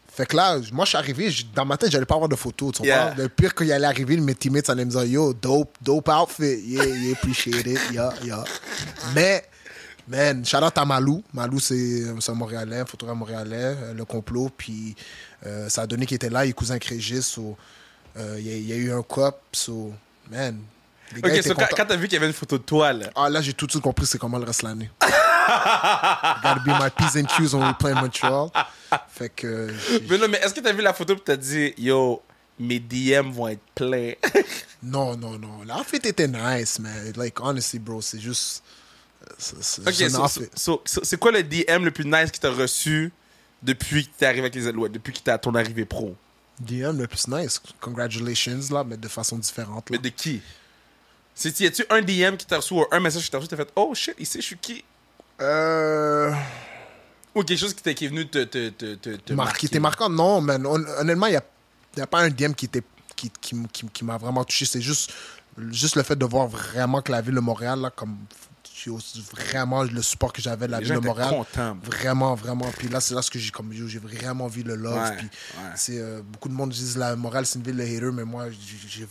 Fait que là, moi, je suis arrivé, dans ma tête, j'allais pas avoir de photos. Tu vois? Le pire qu'il allait arriver, mes teammates allaient me dire, yo, dope outfit. Yeah, appreciate it. Yeah. Mais, man, shout out à Malou. Malou, c'est un Montréalais, un photographe montréalais, le complot. Puis ça a donné qu'il était là, il est cousin avec Régis. Il y a eu un cop. Man. Ok, quand t'as vu qu'il y avait une photo de toi, là. Ah, là, j'ai tout de suite compris c'est comment le reste de l'année. Gotta be my P's and Q's when we play Montreal. Fait que. Mais est-ce que t'as vu la photo et t'as dit, yo, mes DM vont être pleins? Non. L'outfit était nice, mais, like, honestly, bro, c'est juste. C'est quoi le DM le plus nice que t'as reçu depuis que t'es arrivé avec les Alouettes, depuis que t'es à ton arrivée pro? DM le plus nice. Congratulations, là, mais de façon différente. Là. Mais de qui? Y a-tu un DM qui t'a reçu ou un message qui t'a reçu, t'as fait oh shit, il sait je suis qui? Ou quelque chose qui est venu te marquer? T'es marquant? Non, man. Honnêtement, il n'y a pas un DM qui m'a vraiment touché. C'est juste le fait de voir vraiment que la ville de Montréal, là, comme vraiment le support que j'avais de la Les ville gens de étaient Montréal. contents. Vraiment. Puis là, c'est là que j'ai vraiment vu le love. Ouais, Puis ouais. c'est, beaucoup de monde disent la Montréal, c'est une ville de haters, mais moi, j'ai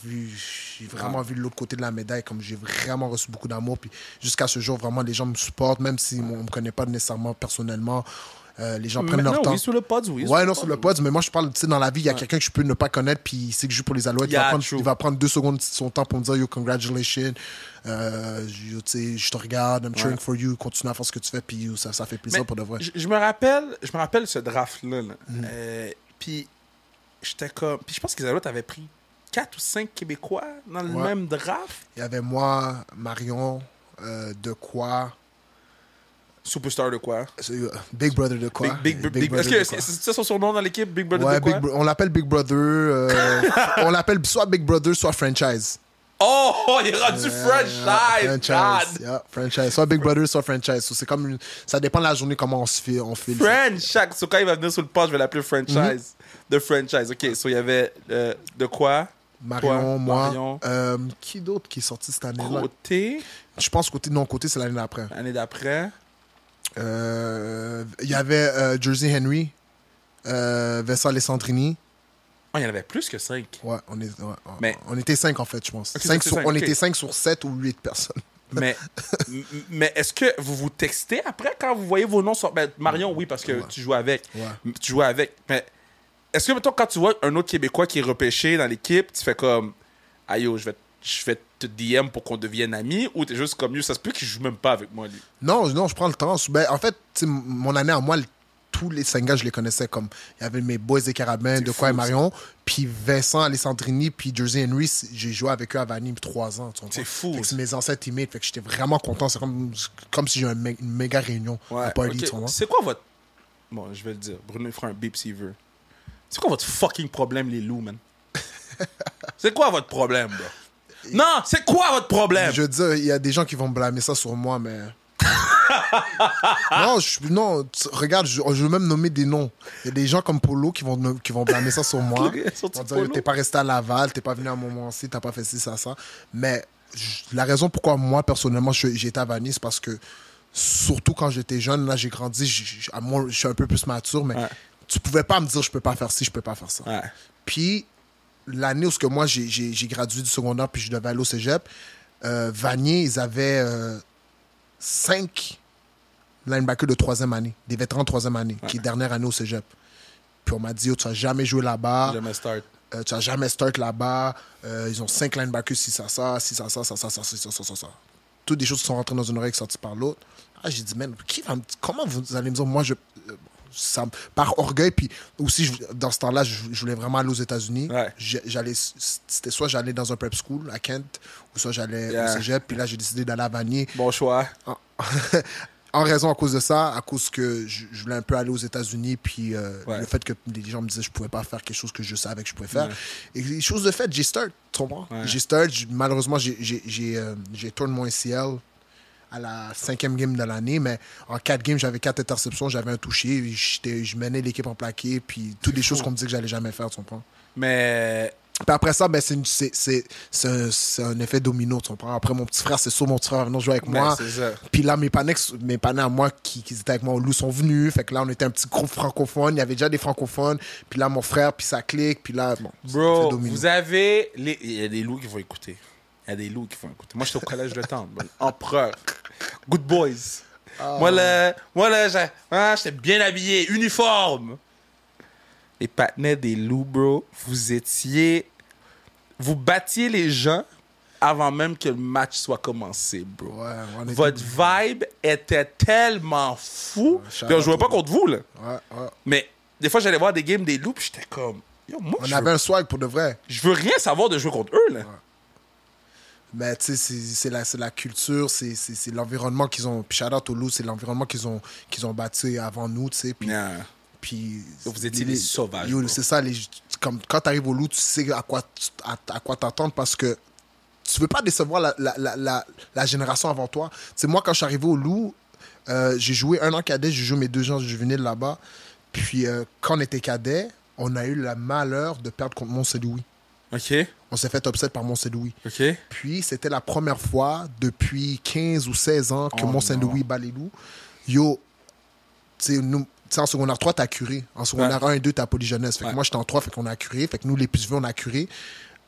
vraiment vu l'autre côté de la médaille. Comme j'ai vraiment reçu beaucoup d'amour. Puis jusqu'à ce jour, vraiment, les gens me supportent, même si on ne me connaît pas nécessairement personnellement. Les gens prennent leur temps. Oui, sur le pod, oui. Ouais, non, sur le pod, mais moi, je parle, tu sais, dans la vie, il y a quelqu'un que je peux ne pas connaître, puis il sait que je joue pour les Alouettes. Il va prendre 2 secondes de son temps pour me dire, yo, congratulations. Tu sais, je te regarde, I'm cheering for you, continue à faire ce que tu fais, puis ça fait plaisir pour de vrai. Je me rappelle ce draft-là. Là. Puis, j'étais comme. Puis, je pense que les Alouettes avaient pris 4 ou 5 Québécois dans le même draft. Il y avait moi, Marion, De quoi. Superstar de quoi? Big Brother de quoi? Big Brother. Est-ce que c'est ça son surnom dans l'équipe, Big Brother ouais, de quoi? on l'appelle Big Brother. On l'appelle soit Big Brother, soit franchise. Oh, il est rendu franchise! Franchise. Soit Big Brother, soit franchise. So, c'est comme ça dépend de la journée comment on fait. Franchise. So, quand il va venir sur le poste, je vais l'appeler franchise. De franchise. OK, so il y avait de quoi? Marion, toi, moi. Marion. Qui d'autre qui est sorti cette année-là? Côté, Je pense côté c'est l'année d'après. l'année d'après. Il y avait Jersey Henry, Vincent Alessandrini. Oh, il y en avait plus que 5. Ouais, Mais- on était 5 en fait, je pense. Okay, on était 5 sur 7 ou 8 personnes. Mais est-ce que vous vous textez après quand vous voyez vos noms sur... Ben, Marion, oui, parce que tu joues avec. Ouais. Tu joues avec. Mais est-ce que, mettons, quand tu vois un autre Québécois qui est repêché dans l'équipe, tu fais comme... Aïe, yo, je vais te DM pour qu'on devienne amis, ou t'es juste comme, yo, ça se peut qu'il joue même pas avec moi, lui? Non, je prends le temps. Ben, en fait, mon année à moi, tous les 5 gars, je les connaissais comme... Il y avait mes boys des Carabins, De quoi et Marion, puis Vincent Alessandrini, puis Jersey Henry, j'ai joué avec eux à Vanille 3 ans. C'est fou. C'est mes anciens teammates, fait que j'étais vraiment content. C'est comme si j'ai une méga réunion à party, ok. tu vois. C'est quoi votre... Bon, je vais le dire. Bruno, il fera un beep s'il veut. C'est quoi votre fucking problème, les loups, man? C'est quoi votre problème, bro? Non, c'est quoi votre problème? Je veux dire, il y a des gens qui vont blâmer ça sur moi, mais... regarde, je veux même nommer des noms. Il y a des gens comme Polo qui vont blâmer ça sur moi. Ils vont dire, t'es pas resté à Laval, t'es pas venu à Montmorency, t'as pas fait ci, ça. Mais la raison pourquoi moi, personnellement, j'ai été à Vanille, c'est parce que, surtout quand j'étais jeune, là, j'ai grandi, je suis un peu plus mature, mais tu pouvais pas me dire, je peux pas faire ci, je peux pas faire ça. Ouais. Puis, l'année où moi, j'ai gradué du secondaire, puis je devais aller au cégep, Vanier, ils avaient 5 linebackers de 3e année, des vétérans de 3e année, qui est dernière année au cégep. Puis on m'a dit, oh, tu vas jamais jouer là-bas. Jamais start. Tu vas jamais start là-bas. Ils ont 5 linebackers, si ça. Toutes des choses qui sont rentrées dans une oreille et sorties par l'autre. Ah, j'ai dit, man, comment vous allez me dire, moi, par orgueil, puis aussi, dans ce temps-là, je voulais vraiment aller aux États-Unis. Ouais. C'était soit j'allais dans un prep school à Kent, ou soit j'allais au cégep, puis là, j'ai décidé d'aller à Vanier. Bon choix. En raison à cause de ça, à cause que je voulais un peu aller aux États-Unis, puis le fait que les gens me disaient que je pouvais pas faire quelque chose que je savais que je pouvais faire. Et les choses de fait, j'ai start, tu comprends? J'ai start, malheureusement, j'ai tourné mon ACL à la 5e game de l'année, mais en 4 games, j'avais 4 interceptions, j'avais un touché, je menais l'équipe en plaqué, puis toutes les choses qu'on me disait que j'allais jamais faire, tu comprends? Mais... Puis après ça, ben, c'est un effet domino, tu comprends? Après, mon petit frère, c'est sûr, mon petit frère va venir jouer avec moi. Puis là, mes panneaux à moi qui étaient avec moi au Loup sont venus. Fait que là, on était un petit groupe francophone. Il y avait déjà des francophones. Puis là, mon frère, puis ça clique. Puis là, bon, bro, vous avez... Il y a des loups qui vont écouter. Moi, j'étais au collège de Tente. Empereur. Good boys. Moi, là, j'étais bien habillé. Uniforme. Les partenaires des loups, bro, vous battiez les gens avant même que le match soit commencé, bro. Ouais, votre vibe était tellement fou. Puis on jouait pas contre vous, là. Ouais. Mais des fois, j'allais voir des games des loups, puis j'étais comme... Yo, moi, on avait un swag pour de vrai. Je veux rien savoir de jouer contre eux, là. Ouais. Mais tu sais, c'est la culture, c'est l'environnement qu'ils ont... Puis shout out aux loups, c'est l'environnement qu'ils ont bâti avant nous, tu sais. Puis vous étiez des sauvages. C'est ça, comme quand tu arrives au Loup, tu sais à quoi t'attendre parce que tu veux pas décevoir la génération avant toi. T'sais, moi, quand je suis arrivé au Loup, j'ai joué 1 an cadet, j'ai joué mes 2 ans juvéniles là-bas. Puis quand on était cadet, on a eu le malheur de perdre contre Mont-Saint-Louis. OK. On s'est fait upset par Mont-Saint-Louis. OK. Puis, c'était la première fois depuis 15 ou 16 ans que Oh Mont-Saint-Louis bat les Loups. Yo, tu sais, nous, en secondaire 3, t'as curé. En secondaire 1 et 2, t'as polyjeunesse. Fait que moi, j'étais en 3, fait qu'on a curé. Fait que nous, les plus vieux, on a curé.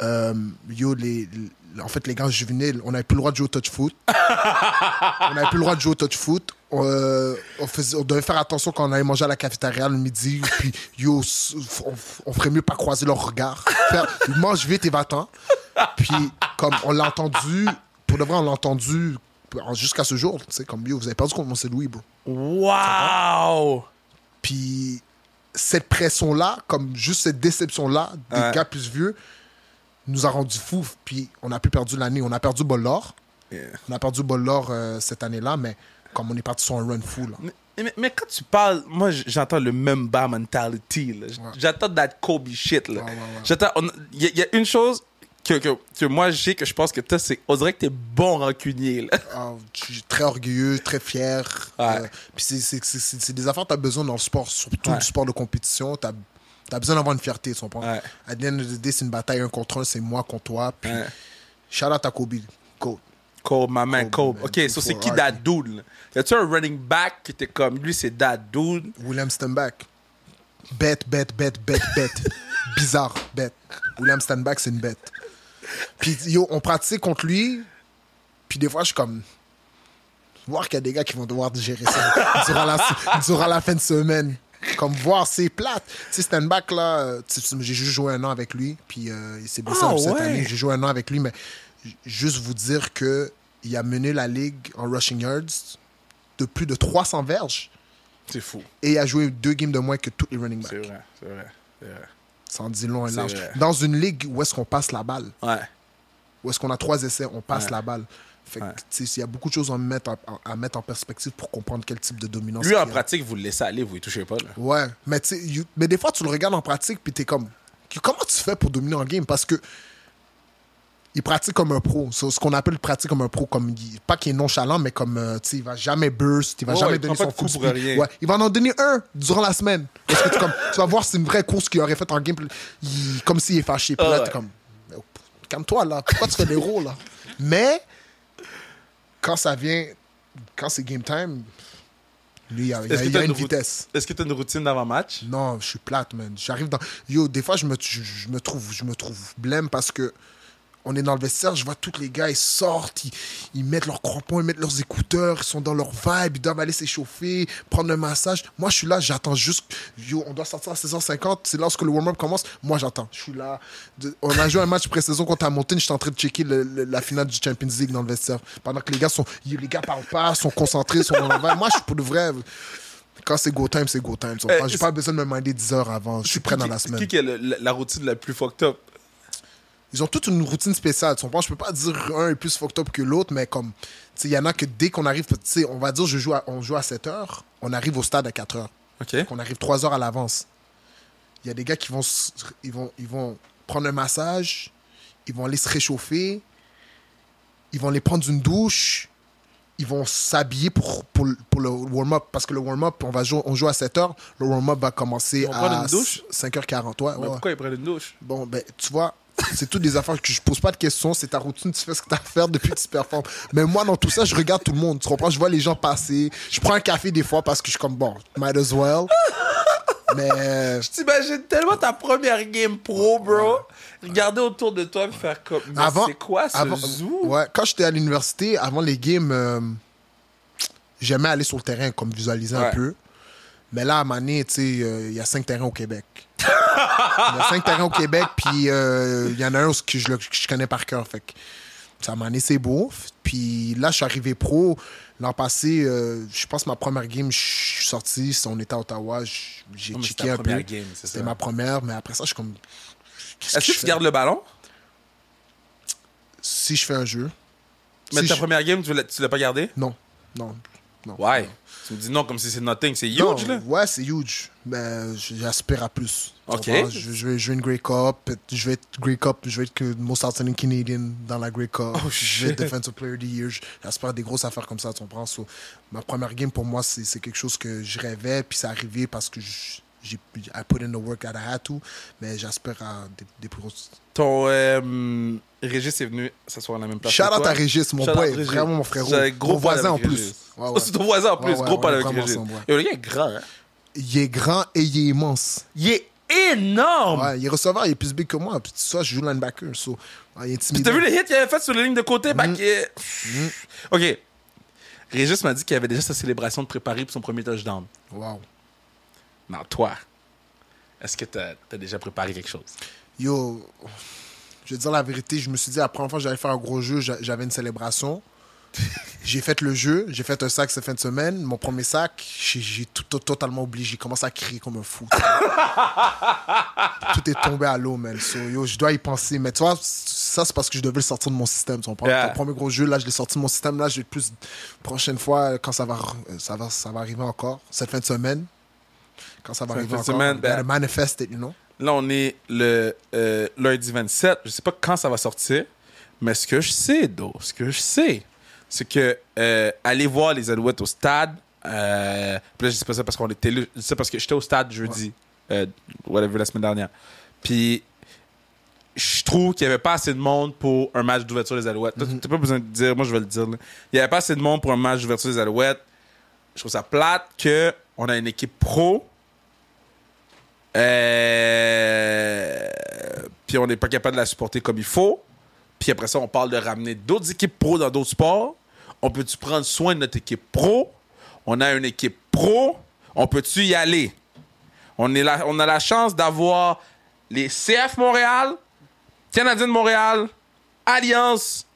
En fait, les gars juvéniles, on n'avait plus le droit de jouer au touch foot. On n'avait plus le droit de jouer au touch foot. On devait faire attention quand on allait manger à la cafétéria le midi. Puis, on ferait mieux pas croiser leur regard. Mange vite et va-t'en. Puis, comme on l'a entendu, pour de vrai, on l'a entendu jusqu'à ce jour. Tu sais, comme vous avez perdu contre Mont-Saint-Louis, bro. Wow! Puis cette pression-là, comme juste cette déception-là des gars plus vieux, nous a rendu fous. Puis on a plus perdu l'année. On a perdu Bol-d'Or. Yeah. On a perdu Bol-d'Or cette année-là, mais comme on est parti sur un run fou. Là. Mais quand tu parles, moi j'entends le même bar mentality. Là. J'entends that Kobe shit. Là. J'entends. Il y a une chose que moi j'ai que je pense que toi, on dirait que t'es bon rancunier. Là. Je suis très orgueilleux, très fier. Puis c'est des affaires que tu as besoin dans le sport, surtout du sport de compétition. Tu as besoin d'avoir une fierté, tu comprends? À the end of the day, c'est une bataille 1 contre 1, c'est moi contre toi. Puis shout out à Kobe. Kobe, ma man, Kobe. OK, so c'est qui that dude? Là? Y a-tu un running back qui était comme lui, c'est that dude? William Stenback. Bête. Bizarre, bête. William Stenback, c'est une bête. Puis, on pratique contre lui. Puis, des fois, je suis comme... Voir qu'il y a des gars qui vont devoir gérer ça durant la fin de semaine. Comme voir, c'est plate. Tu sais, Stenback, là, j'ai juste joué 1 an avec lui. Puis, il s'est blessé cette année. J'ai joué 1 an avec lui, mais juste vous dire qu'il a mené la ligue en rushing yards de plus de 300 verges. C'est fou. Et il a joué 2 games de moins que tous les running backs. C'est vrai. Ça en dit long et large. Dans une ligue où est-ce qu'on passe la balle, où est-ce qu'on a 3 essais, on passe la balle. Fait que, il y a beaucoup de choses à mettre en perspective pour comprendre quel type de dominance. Lui, en pratique, vous le laissez aller, vous ne touchez pas. Là. Ouais, mais des fois, tu le regardes en pratique, puis tu es comme, comment tu fais pour dominer en game? Parce que il pratique comme un pro. C'est ce qu'on appelle pratique comme un pro. Pas qu'il est nonchalant, mais comme, il va jamais burst, il va jamais donner son coup de speed. Ouais, il va en donner un durant la semaine. Parce que tu vas voir, c'est une vraie course qu'il aurait faite en game, comme s'il est fâché. Puis là, t'es comme, calme-toi, là. Pourquoi tu fais des rôles, là? Mais, quand c'est game time, lui, il y a une vitesse. Est-ce que tu as une routine d'avant-match? Non, je suis plate, man. J'arrive dans... des fois, je me trouve blême parce que on est dans le vestiaire, je vois tous les gars, ils sortent, ils mettent leurs crampons, ils mettent leurs écouteurs, ils sont dans leur vibe, ils doivent aller s'échauffer, prendre un massage. Moi, je suis là, j'attends juste. On doit sortir à 16h50, c'est lorsque le warm-up commence. Moi, j'attends. Je suis là. On a joué un match pré-saison contre Hamilton, j'étais en train de checker la finale du Champions League dans le vestiaire. Pendant que les gars parlent pas, sont concentrés, sont dans leur vibe. Moi, je suis pour de vrai. Quand c'est go time, c'est go time. J'ai pas besoin de me minder 10 heures avant. Je suis prêt dans la semaine. Qui est la routine la plus fucked up? Ils ont toute une routine spéciale. Tu comprends? Je peux pas dire un est plus fucked up que l'autre, mais comme, il y en a que dès qu'on arrive, on va dire, on joue à 7 heures, on arrive au stade à 4 heures. OK. On arrive 3 heures à l'avance. Il y a des gars qui vont prendre un massage, ils vont aller se réchauffer, ils vont aller prendre une douche, ils vont s'habiller pour le warm-up. Parce que le warm-up, on joue à 7 heures, le warm-up va commencer à 5h40. Ouais. Pourquoi ils prennent une douche? Bon, ben, tu vois, c'est toutes des affaires que je pose pas de questions, c'est ta routine, tu fais ce que tu as à faire depuis que tu performes. Mais moi, dans tout ça, je regarde tout le monde, tu comprends? Je vois les gens passer, je prends un café des fois parce que je suis comme, bon, might as well. Mais... Je t'imagine tellement ta première game pro, bro. Regarder autour de toi et faire comme, c'est quoi ce zoo? Ouais, quand j'étais à l'université, avant les games, j'aimais aller sur le terrain, comme visualiser un peu. Mais là, à Mané, tu sais, il y a 5 terrains au Québec. Il y a 5 terrains au Québec, puis il y en a un que je connais par cœur. Fait que ça m'a donné, c'est beau. Puis là, je suis arrivé pro. L'an passé, je pense ma première game, je suis sorti. On était à Ottawa. J'ai checké un peu. C'était ma première, mais après ça, je suis comme. Est-ce que tu gardes le ballon? Si je fais un jeu. Mais ta première game, tu l'as pas gardé? Non. Ouais. Tu me dis non comme si c'est nothing. C'est huge, là? Ouais, c'est huge. Mais j'aspire à plus. OK. Je vais jouer une Grey Cup. Je vais être Grey Cup. Je vais être Most Outstanding Canadian dans la Grey Cup. Oh, je vais être Defensive Player of the Year. J'aspire à des grosses affaires comme ça, tu comprends? Ma première game, pour moi, c'est quelque chose que je rêvais. Puis c'est arrivé parce que I put in the work that I had to, mais j'aspire à des plus grosses. Ton Régis est venu s'asseoir à la même place. Shout que out toi. à Régis, mon Shout out boy, Régis. vraiment mon frérot. J'ai un gros Mon poil voisin en avec plus. Régis. Ouais, Oh, c'est ton voisin en plus, Ouais, gros poil on est avec vraiment Régis. ensemble, ouais. Yo, le gars est grand, hein? Il est grand et il est immense. Il est énorme! Ouais, il est receveur, il est plus big que moi. Puis ça, je joue linebacker. So, ouais, il est Puis intimidant. t'as vu le hit qu'il avait fait sur la ligne de côté? OK. Régis m'a dit qu'il avait déjà sa célébration de préparer pour son premier touchdown. Wow. Non, toi, est-ce que t'as déjà préparé quelque chose? Yo, je vais te dire la vérité, je me suis dit, la première fois que j'allais faire un gros jeu, j'avais une célébration. J'ai fait le jeu, j'ai fait un sac cette fin de semaine. Mon premier sac, j'ai totalement oublié. J'ai commencé à crier comme un fou. Tout est tombé à l'eau, man. So, yo, je dois y penser. Mais tu vois, ça, c'est parce que je devais le sortir de mon système. Tu comprends? Yeah. Mon premier gros jeu, là, je l'ai sorti de mon système. Là, je vais plus... Prochaine fois, quand ça va arriver encore, cette fin de semaine, quand ça va arriver fin de encore, semaine, gotta manifest it, you know? Là, on est le lundi 27. Je sais pas quand ça va sortir, mais ce que je sais, c'est que aller voir les Alouettes au stade. Puis là, je dis pas ça parce qu'on était là. Je dis ça parce que j'étais au stade jeudi, whatever, la semaine dernière. Puis je trouve qu'il y avait pas assez de monde pour un match d'ouverture des Alouettes. T'as pas besoin de dire, moi je vais le dire. Là. Il y avait pas assez de monde pour un match d'ouverture des Alouettes. Je trouve ça plate qu'on a une équipe pro. Puis on n'est pas capable de la supporter comme il faut. Puis après ça, on parle de ramener d'autres équipes pro dans d'autres sports. On peut-tu prendre soin de notre équipe pro? On a une équipe pro. On peut-tu y aller? On a la chance d'avoir les CF Montréal, Canadiens de Montréal, Alliance,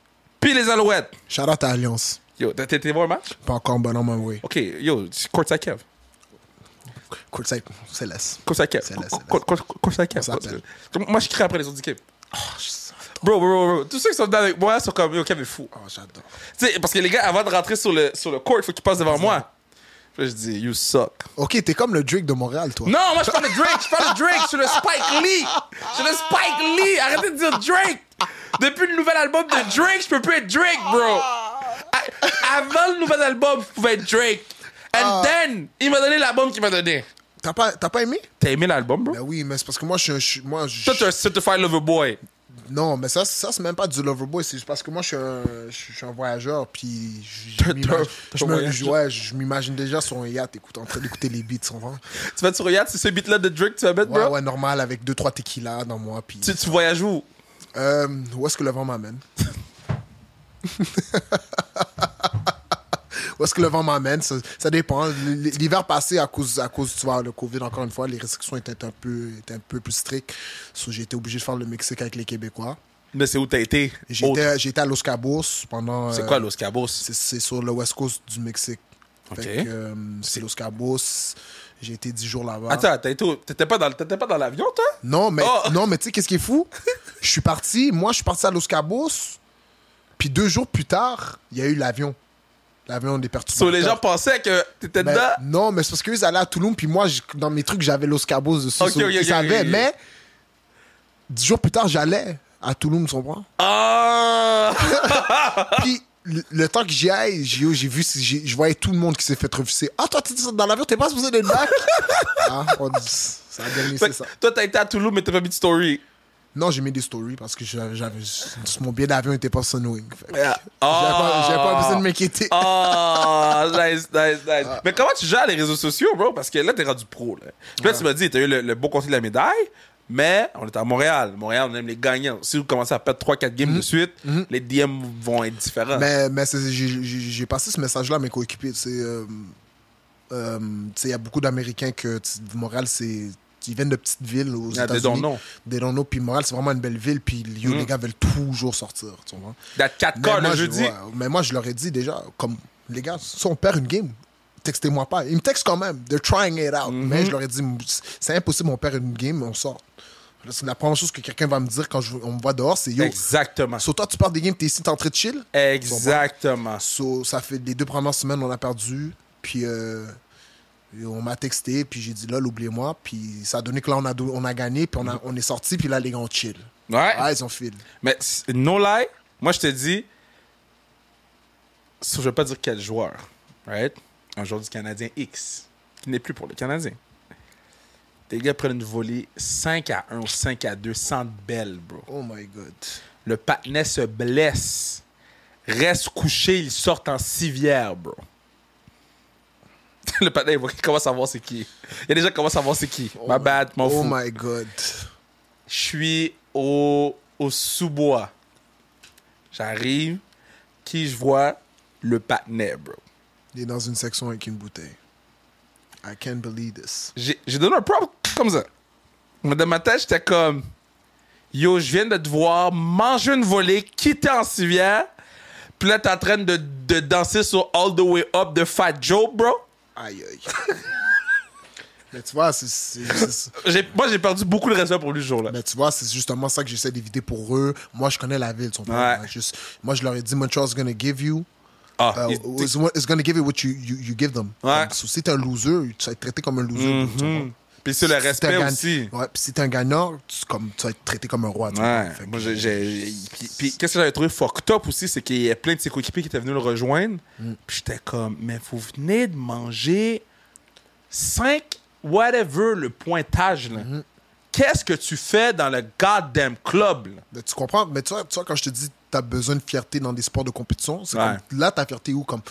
puis les Alouettes. Shout out à Alliance. Yo, t'as été voir un match? Pas encore, but on my way. OK, yo, courtside Kev. Courtside, c'est laisse. Courtside Kev. C'est laisse. Courtside Kev. Ça s'appelle. Moi, je crie après les autres équipes. Bro. Tous ceux qui sont venus avec moi sont comme, yo, Kev est fou. Oh, j'adore. Tu sais, parce que les gars, avant de rentrer sur le court, il faut qu'ils passent devant moi. Puis là, je dis, you suck. Ok, t'es comme le Drake de Montréal, toi. Non, moi, je parle de Drake. Je suis le Spike Lee. Je suis le Spike Lee. Arrêtez de dire Drake. Depuis le nouvel album de Drake, je peux plus être Drake, bro. Avant le nouvel album, je pouvais être Drake. And then, il m'a donné l'album qu'il m'a donné. T'as pas aimé? T'as aimé l'album, bro? Ben oui, mais c'est parce que moi, Toi, t'es un certified lover boy. Non, mais ça c'est même pas du Loverboy, c'est juste parce que moi, je suis un voyageur, puis je m'imagine déjà sur un yacht en train d'écouter les beats, tu comprends? Tu vas être sur un yacht, c'est ce beat-là de Drake que tu vas mettre, bro? Ouais, normal, avec 2-3 tequila dans moi, puis... Tu voyages où? Où est-ce que le vent m'amène? Où est-ce que le vent m'amène? Ça dépend. L'hiver passé, à cause tu vois, le COVID, encore une fois, les restrictions étaient un peu plus strictes. So, j'ai été obligé de faire le Mexique avec les Québécois. Mais c'est où t'as été? J'ai été à Los Cabos pendant... C'est quoi Los Cabos? C'est sur le west coast du Mexique. OK. Fait que, c'est Los Cabos. J'ai été 10 jours là-bas. Attends, t'étais pas dans l'avion, toi? Non, mais tu sais, qu'est-ce qui est fou? Je suis parti à Los Cabos, puis 2 jours plus tard, il y a eu l'avion. L'avion des perturbateurs. So, les gens pensaient que t'étais Ben, dedans? non, mais c'est parce qu'eux allaient à Toulouse, puis moi, dans mes trucs, j'avais Los Cabos dessus. Ok, Ils savaient, mais 10 jours plus tard, j'allais à Toulouse, tu comprends? Ah! Puis le temps que j'y aille, je voyais tout le monde qui s'est fait refuser. Ah, toi, t'es dans l'avion, t'es pas supposé d'être back? Ça a donné, c'est ça. Toi, t'as été à Toulouse, mais t'as pas mis de story. Non, j'ai mis des stories parce que mon billet d'avion n'était pas Sunwing. Yeah. J'avais pas besoin de m'inquiéter. Oh, nice. Mais comment tu gères les réseaux sociaux, bro? Parce que là, t'es rendu pro. Là, puis là tu m'as dit, t'as eu le beau côté de la médaille, mais on est à Montréal. Montréal, on aime les gagnants. Si vous commencez à perdre 3-4 games de suite, les DM vont être différents. Mais j'ai passé ce message-là à mes coéquipiers. Il y a beaucoup d'Américains que Montréal, ils viennent de petites villes aux États-Unis. Des don't-know. Puis Montréal, c'est vraiment une belle ville. Puis les gars veulent toujours sortir. Tu vois? D'être 4 corps le jeudi. Mais moi, je leur ai dit déjà, comme les gars, si on perd une game, textez-moi pas. Ils me textent quand même. They're trying it out. Mais je leur ai dit, c'est impossible, on perd une game, on sort. C'est la première chose que quelqu'un va me dire quand on me voit dehors, c'est yo. Exactement. So, toi, tu perds des games, t'es ici, t'es en train de chill. Exactement. So, ça fait les 2 premières semaines, on a perdu. Puis on m'a texté, puis j'ai dit là, oubliez-moi. Puis ça a donné que là, on a gagné, puis on est sorti, puis là, les gars, on chill. Ouais. Ah, ils ont fil. Mais no lie, moi, je te dis, je vais pas dire quel joueur, right? Un joueur du Canadien X, qui n'est plus pour le Canadien. Les gars prennent une volée 5-1 ou 5-2, centre belle, bro. Oh my God. Le patinet se blesse. Reste couché, ils sortent en civière, bro. Le patinet, il commence à voir c'est qui. Il y a des gens qui commencent à voir c'est qui. My bad, m'en fous. Oh my God. Je suis au sous-bois. J'arrive. Qui je vois? Le patinet, bro. Il est dans une section avec une bouteille. I can't believe this. J'ai donné un prop comme ça. Mais dans ma tête, j'étais comme... Yo, je viens de te voir manger une volée, quitter en civière, puis là, t'es en train de danser sur All the Way Up de Fat Joe, bro. Aïe, aïe. Mais tu vois, Moi, j'ai perdu beaucoup de respect pour lui ce jour-là. Mais tu vois, c'est justement ça que j'essaie d'éviter pour eux. Moi, je connais la ville. Ouais. Moi, je leur ai dit, Montreal's gonna give you... it's gonna give you what you give them. Ouais. Donc, si t'es un loser, tu vas être traité comme un loser. Puis c'est le respect aussi. Ouais, puis si t'es un gagnant, tu vas être traité comme un roi. Ouais. Moi, puis qu'est-ce que j'avais trouvé fucked up aussi, c'est qu'il y a plein de ses coéquipiers qui étaient venus le rejoindre. Puis j'étais comme, mais vous venez de manger 5, whatever le pointage, là. Qu'est-ce que tu fais dans le goddamn club, là? Mais tu comprends? Mais tu vois, quand je te dis t'as besoin de fierté dans des sports de compétition, c'est comme, là, ta fierté est où? Comme,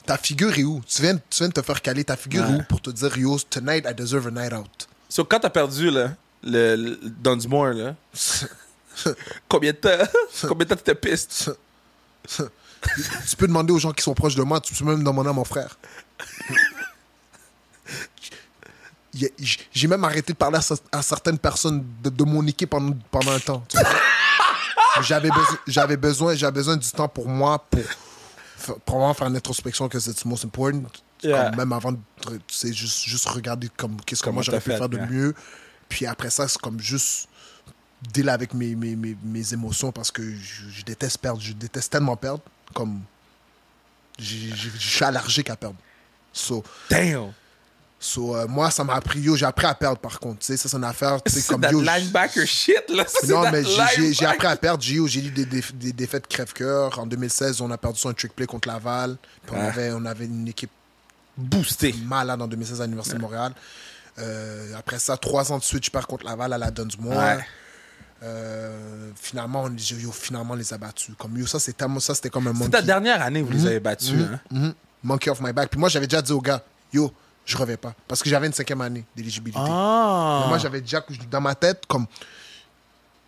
ta figure est où? Tu viens de te faire caler, ta figure est où pour te dire, yo, tonight, I deserve a night out. So, quand t'as perdu, là, le Dunsmore, là, combien de temps t'étais piste? Tu peux demander aux gens qui sont proches de moi, tu peux même demander à mon frère. J'ai même arrêté de parler à certaines personnes de mon équipe pendant un temps. Tu vois? J'avais besoin du temps pour moi, pour vraiment faire une introspection que c'est the most important. Yeah. Même avant de juste regarder qu'est-ce que moi j'aurais pu faire de mieux. Puis après ça, c'est comme juste deal avec mes émotions parce que je déteste perdre. Je déteste tellement perdre. Comme je suis allergique à perdre. Damn! Moi, ça m'a appris, j'ai appris à perdre par contre. Tu sais, ça, c'est une affaire. C'est comme linebacker shit, là. Non, mais j'ai appris à perdre. J'ai eu des défaites crève-cœur. En 2016, on a perdu sur un trick play contre Laval. Puis on avait une équipe boostée. Malade en 2016 à l'Université de Montréal. Après ça, 3 ans de suite, je perds contre Laval à la Dunsmore. Finalement, on les a battus. Comme, ça, c'était comme un monkey. C'est ta dernière année où vous les avez battus. Monkey off my back. Puis moi, j'avais déjà dit aux gars, yo, je reviens pas. Parce que j'avais une 5e année d'éligibilité. Moi, j'avais déjà, dans ma tête, comme,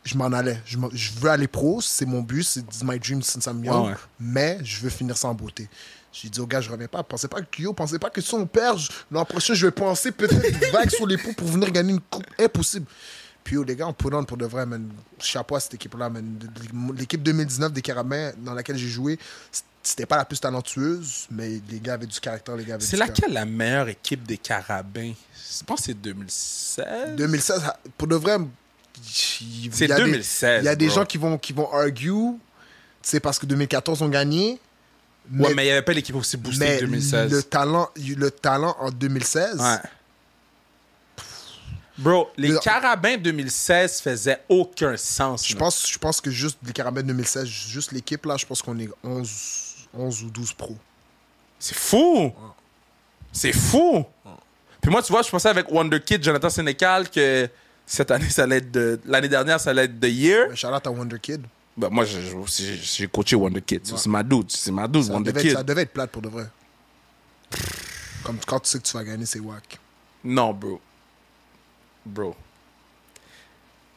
je m'en allais. Je veux aller pro, c'est mon but, c'est my dream since I'm young. Mais je veux finir ça en beauté. J'ai dit aux gars, je reviens pas. Pensez pas que si on perd, l'an prochain, je vais penser peut-être vague sur l'épaule pour venir gagner une coupe. Impossible. Puis les gars, on put on pour de vrai, man. Chapeau à cette équipe-là, man. L'équipe 2019 des Carabins dans laquelle j'ai joué, c'était pas la plus talentueuse, mais les gars avaient du caractère, les gars avaient C'est laquelle la meilleure équipe des Carabins? Je pense que c'est 2016. 2016, pour de vrai, c'est 2016. Il y a des gens qui vont argue, c'est parce que 2014 ont gagné. Mais il n'y avait pas l'équipe aussi boostée en 2016. Le talent en 2016. Ouais. Bro, les Carabins 2016 faisaient aucun sens. Je pense que juste les Carabins 2016, juste l'équipe là, je pense qu'on est 11 ou 12 pros. C'est fou! C'est fou! Puis moi, tu vois, je pensais avec Wonder Kid, Jonathan Sénécal, que cette année, ça allait être l'année dernière, ça allait être The Year. Shout out à Wonder Kid. Ben, moi, j'ai coaché Wonder Kid. C'est ma dude. C'est ma dude, Wonder Kid. Ça devait être plate pour de vrai. Comme quand tu sais que tu vas gagner, c'est wack. Non, bro.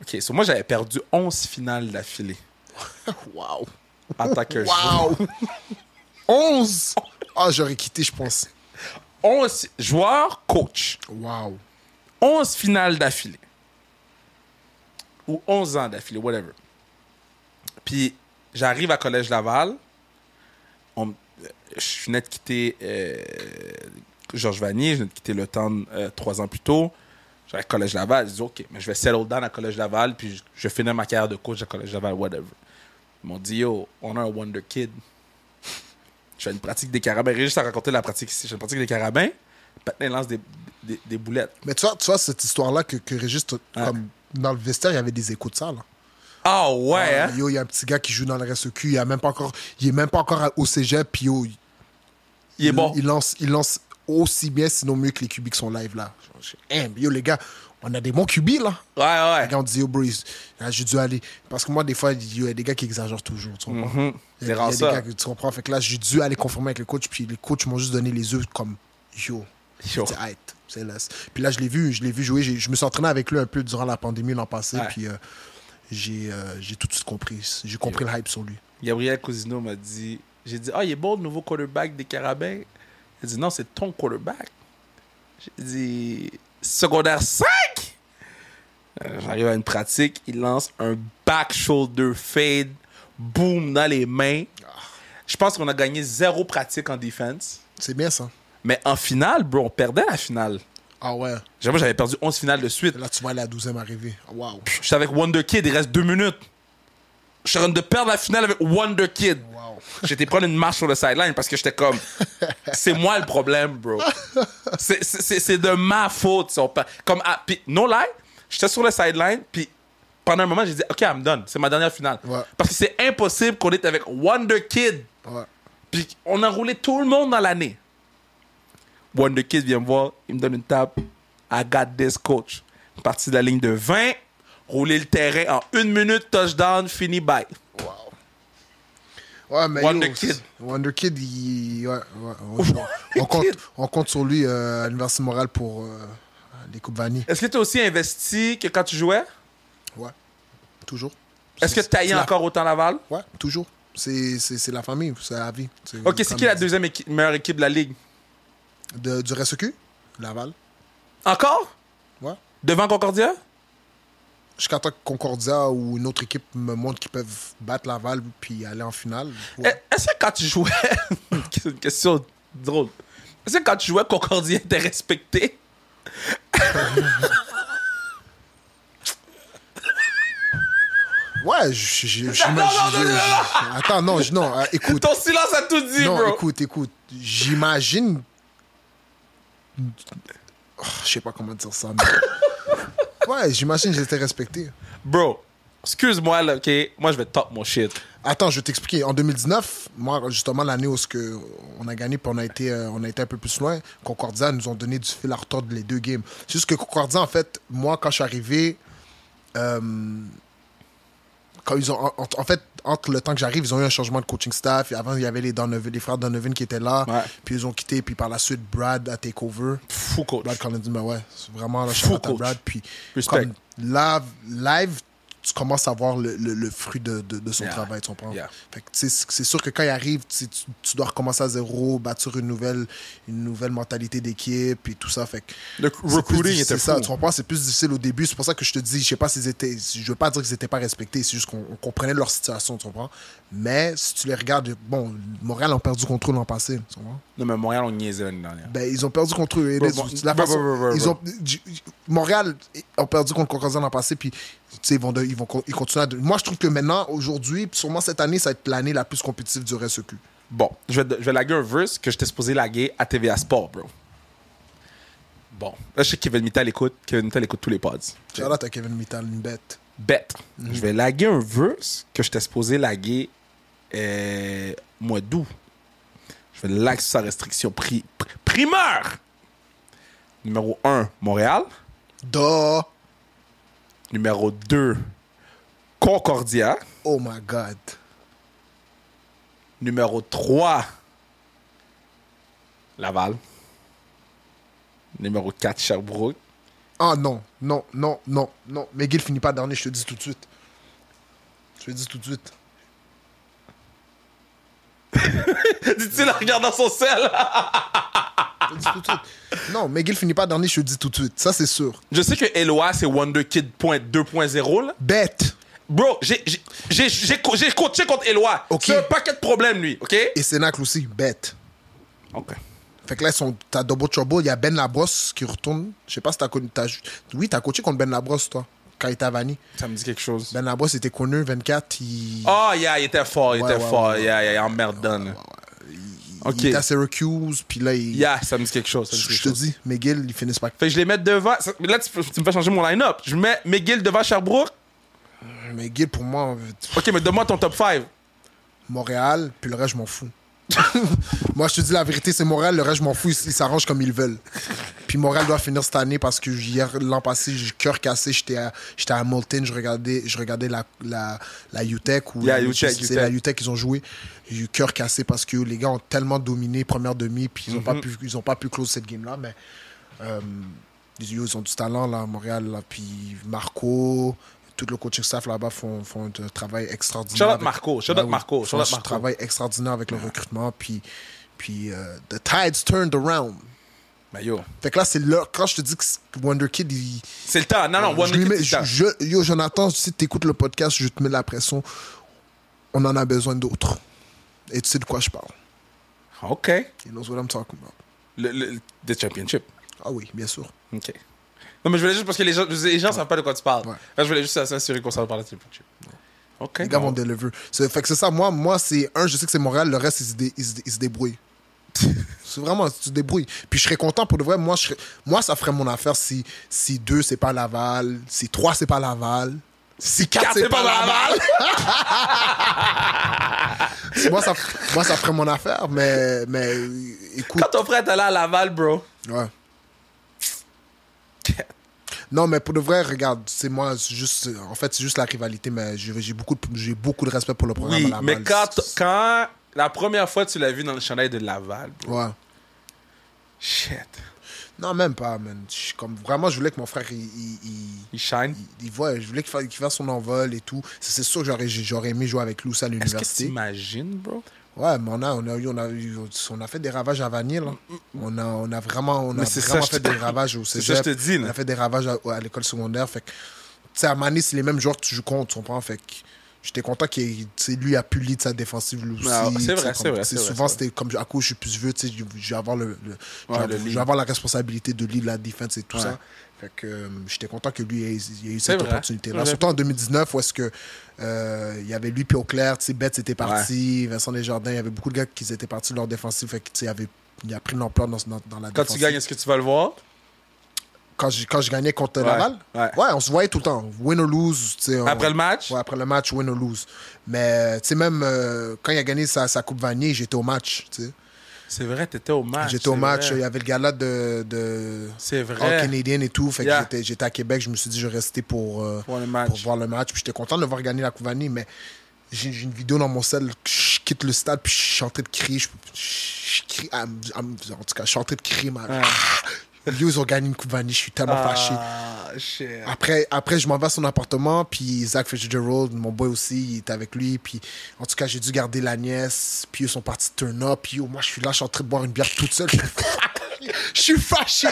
OK, so moi, j'avais perdu 11 finales d'affilée. Wow. En tant que wow. 11? Ah, j'aurais quitté, je pense. 11 joueurs, coach. Wow. 11 finales d'affilée. Ou 11 ans d'affilée, whatever. Puis, j'arrive à Collège Laval. Je venais de quitter Georges Vanier. Je venais de quitter le temps 3 ans plus tôt. J'arrive à Collège Laval. Je dis, OK, mais je vais settle down à Collège Laval. Puis, je vais finir ma carrière de coach à Collège Laval, whatever. Ils m'ont dit, yo, on a un Wonder Kid. Je fais une pratique des carabins. Régis a raconté la pratique ici. Je fais une pratique des carabins. Patin lance des boulettes. Mais tu vois cette histoire-là que Régis, comme dans le vestiaire, il y avait des échos de ça, là. Ah ouais, hein? Yo, il y a un petit gars qui joue dans le RSEQ. Il est même pas encore au cégep. Puis yo, il est bon. Il lance aussi bien, sinon mieux que les QB qui sont live là. Yo, les gars, on a des bons QB là. Ouais. Les gars, on dit, yo, bro, j'ai dû aller. Parce que moi, des fois, il y a des gars qui exagèrent toujours. Tu comprends? Il y a des gars qui, tu comprends? Fait que là, j'ai dû aller confirmer avec le coach, puis les coachs m'ont juste donné les œufs comme, yo. C'est hype. C'est là. Puis là, je l'ai vu jouer. Je me suis entraîné avec lui un peu durant la pandémie l'an passé, puis j'ai tout de suite compris. J'ai compris le hype sur lui. Gabriel Cousineau m'a dit, j'ai dit, il est bon le nouveau quarterback des Carabins. Il a dit, non, c'est ton quarterback. J'ai dit, secondaire 5! J'arrive à une pratique, il lance un back shoulder fade, boom, dans les mains. Je pense qu'on a gagné 0 pratique en défense. C'est bien ça. Mais en finale, bro, on perdait la finale. Ah ouais. J'avais perdu 11 finales de suite. Là, tu vois la 12e arriver. Wow. J'étais avec Wonder Kid, il reste 2 minutes. Je suis en train de perdre la finale avec Wonder Kid. Wow. J'étais prendre une marche sur le sideline parce que j'étais comme... c'est moi le problème, bro. C'est de ma faute. Puis, no lie, j'étais sur le sideline, puis pendant un moment, j'ai dit, OK, I'm done. C'est ma dernière finale. Ouais. Parce que c'est impossible qu'on est avec Wonder Kid. Ouais. Puis on a roulé tout le monde dans l'année. Wonder Kid vient me voir, il me donne une tape. I got this, coach. Parti de la ligne de 20, rouler le terrain en 1 minute, touchdown, fini, bye. Wow. Ouais, mais Wonder Kid. Wonder Kid, on compte sur lui à l'Université de Montréal pour les Coupes Vanille. Est-ce que tu as aussi investi que quand tu jouais? Ouais, toujours. Est-ce que tu taillais encore autant Laval? Ouais, toujours. C'est la famille, c'est la vie. OK, c'est qui la deuxième meilleure équipe de la Ligue? Du RSEQ, Laval. Encore? Ouais. Devant Concordia? Jusqu'à temps que Concordia ou une autre équipe me montre qu'ils peuvent battre Laval puis aller en finale. Ouais. Est-ce que quand tu jouais... c'est une question drôle. Est-ce que quand tu jouais, Concordia était respecté? Ouais, attends, non, écoute. Ton silence a tout dit, non, bro. Écoute. J'imagine... je sais pas comment dire ça, mais... ouais, j'imagine que j'étais respecté. Bro, excuse-moi, là, OK? Moi, je vais top mon shit. Attends, je vais t'expliquer. En 2019, moi, justement, l'année où on a gagné puis on a été un peu plus loin, Concordia nous ont donné du fil à retordre les 2 games. C'est juste que Concordia, en fait, moi, quand je suis arrivé... quand ils ont, en fait, entre le temps que j'arrive, ils ont eu un changement de coaching staff. Et avant, il y avait les frères Donovan qui étaient là. Ouais. Puis ils ont quitté. Puis par la suite, Brad a take over. Fou coach. Brad Collins, mais ouais, c'est vraiment là, Fou à coach. Brad. Puis Respect. comme live, tu commences à voir le fruit de son travail, tu comprends? Yeah. Fait que, c'est sûr que quand il arrive, tu dois recommencer à zéro, bâtir une nouvelle mentalité d'équipe et tout ça. Fait que Le recruiting était fou. ça, tu comprends? C'est plus difficile au début. C'est pour ça que je te dis, je sais pas s'ils étaient... Je veux pas dire qu'ils étaient pas respectés, c'est juste qu'on comprenait leur situation, tu comprends? Mais si tu les regardes, bon, Montréal ont perdu contre eux l'an passé, tu comprends? Non, mais Montréal, on niaisait l'année dernière. Ben, ils ont perdu contre eux. Montréal ont perdu contre Concordia l'an passé, puis ils continuent à... Moi, je trouve que maintenant, aujourd'hui, sûrement cette année, ça va être l'année la plus compétitive du RSEQ. Bon, je vais laguer un verse que j'étais supposé laguer à TVA Sport, bro. Bon, là, je sais que Kevin Mittal écoute tous les pods. Shout-out à Kevin Mittal, une bête. Bête. Je vais laguer un verse que j'étais supposé laguer mois d'août. Je vais laguer sa restriction primeur. Numéro 1, Montréal. Duh. Numéro 2, Concordia. Oh my God. Numéro 3, Laval. Numéro 4, Sherbrooke. Ah non. McGill finit pas dernier, je te dis tout de suite. Dit-il en regardant son sel. Je te dis tout de suite. Non, McGill finit pas dernier, je te dis tout de suite. Ça, c'est sûr. Je sais que Eloi, c'est Wonder Kid 2.0, là. Bête. Bro, j'ai coaché contre Eloi. Ok. C'est un paquet de problèmes, lui, OK? Et Sénacle aussi, bête. OK. Fait que là, t'as double trouble. Il y a Ben Labrosse qui retourne. Je sais pas si t'as connu. Oui, t'as coaché contre Ben Labrosse, toi, quand il était à Vanille. Ça me dit quelque chose. Ben Labrosse était connu, 24. Oh, yeah, il était fort, il était fort. Ouais. Yeah, il emmerdant. OK. Il était à Syracuse, puis là, il... Yeah, ça me dit quelque chose. Je te dis, McGill, ils finissent pas. Fait que je les mets devant. Là, tu me fais changer mon line-up. Je mets McGill devant Sherbrooke. McGill, pour moi, OK, mais donne-moi ton top 5. Montréal, puis le reste, je m'en fous. Moi, je te dis la vérité, c'est Montréal. Le reste, je m'en fous. Ils s'arrangent comme ils veulent. Puis Montréal doit finir cette année parce que l'an passé, j'ai cœur cassé. J'étais à Hamilton. Je regardais la UTEC. UTEC. C'est la UTEC qu'ils ont joué. J'ai eu cœur cassé parce que les gars ont tellement dominé première demi. Puis ils ont pas pu close cette game-là. Mais ils ont du talent là, à Montréal. Là. Puis Marco... Tout le coaching staff là-bas font un travail extraordinaire. Shout out Marco. Font un travail extraordinaire avec le recrutement. Puis the tides turned around. Ben yo. Fait que là, c'est l'heure. Quand je te dis que Wonder Kid, c'est le temps. Non, Wonder Kid, c'est le temps. Yo, Jonathan, si tu écoutes le podcast, je te mets la pression. On en a besoin d'autres. Et tu sais de quoi je parle. OK. He knows what I'm talking about. The championship. Ah oui, bien sûr. OK. Non, mais je voulais juste parce que les gens ne savent pas de quoi tu parles. Ouais. Je voulais juste s'assurer qu'on s'en parle de championship. OK. Les gars vont deliver. Fait que c'est ça. Moi c'est je sais que c'est Montréal. Le reste, ils se débrouillent. C'est vraiment, tu te débrouilles. Puis je serais content pour de vrai. Moi, ça ferait mon affaire si 2, c'est pas Laval. Si 3, c'est pas Laval. Si 4, c'est pas Laval. moi, ça ferait mon affaire. Mais écoute. Quand ton frère est allé à Laval, bro. Ouais. Non, mais pour de vrai, regarde, c'est moi, c'est juste la rivalité, mais j'ai beaucoup de respect pour le programme à Laval. Mais quand la première fois tu l'as vu dans le chandail de Laval, bro. Ouais. Shit. Non, même pas, man. Vraiment, je voulais que mon frère, il shine. Je voulais qu'il fasse son envol et tout. C'est sûr que j'aurais aimé jouer avec lui aussi à l'université. Est-ce que t'imagines, bro? Ouais, mais on a fait des ravages à Vanier, là. On a vraiment fait des ravages au cégep. C'est ça, je te dis, là. On a fait des ravages à l'école secondaire. Fait que, tu sais, à Mané, c'est les mêmes joueurs que tu joues contre, tu comprends? Fait que j'étais content qu'il lui a pu lead sa défensive lui aussi. Ah, c'est vrai. Souvent, c'était comme à cause je suis plus vieux, tu sais, je vais avoir je vais avoir la responsabilité de lead la défense et tout ça. Fait que j'étais content que lui ait eu cette opportunité-là. Surtout en 2019, où est-ce que il y avait lui puis Auclair, tu sais, Betts était parti, Vincent Desjardins, il y avait beaucoup de gars qui étaient partis de leur défensive. Fait que, tu sais, il a pris de l'ampleur dans la défensive. Quand tu gagnes, est-ce que tu vas le voir? Quand je gagnais contre Laval, on se voyait tout le temps. Win or lose. Après le match? Ouais, après le match, win or lose. Mais tu sais, même quand il a gagné sa Coupe Vanier, j'étais au match. T'sais. C'est vrai, t'étais au match. J'étais au match. Il y avait le gala de c'est vrai. All Canadian et tout. Fait que j'étais à Québec. Je me suis dit, je vais rester pour voir le match. Puis j'étais content de voir gagner la Coupe Vanier. Mais j'ai une vidéo dans mon cell. Je quitte le stade. Puis je suis en train de crier. Je crie. En tout cas, je suis en train de crier. Ils ont gagné une Coupe Vanier, je suis tellement fâché. Shit. Après, je m'en vais à son appartement, puis Zach Fitzgerald, mon boy aussi, il était avec lui. Puis, en tout cas, j'ai dû garder la nièce. Puis, ils sont partis turn up. Puis, moi, je suis là, je suis en train de boire une bière toute seule. Je suis fâché.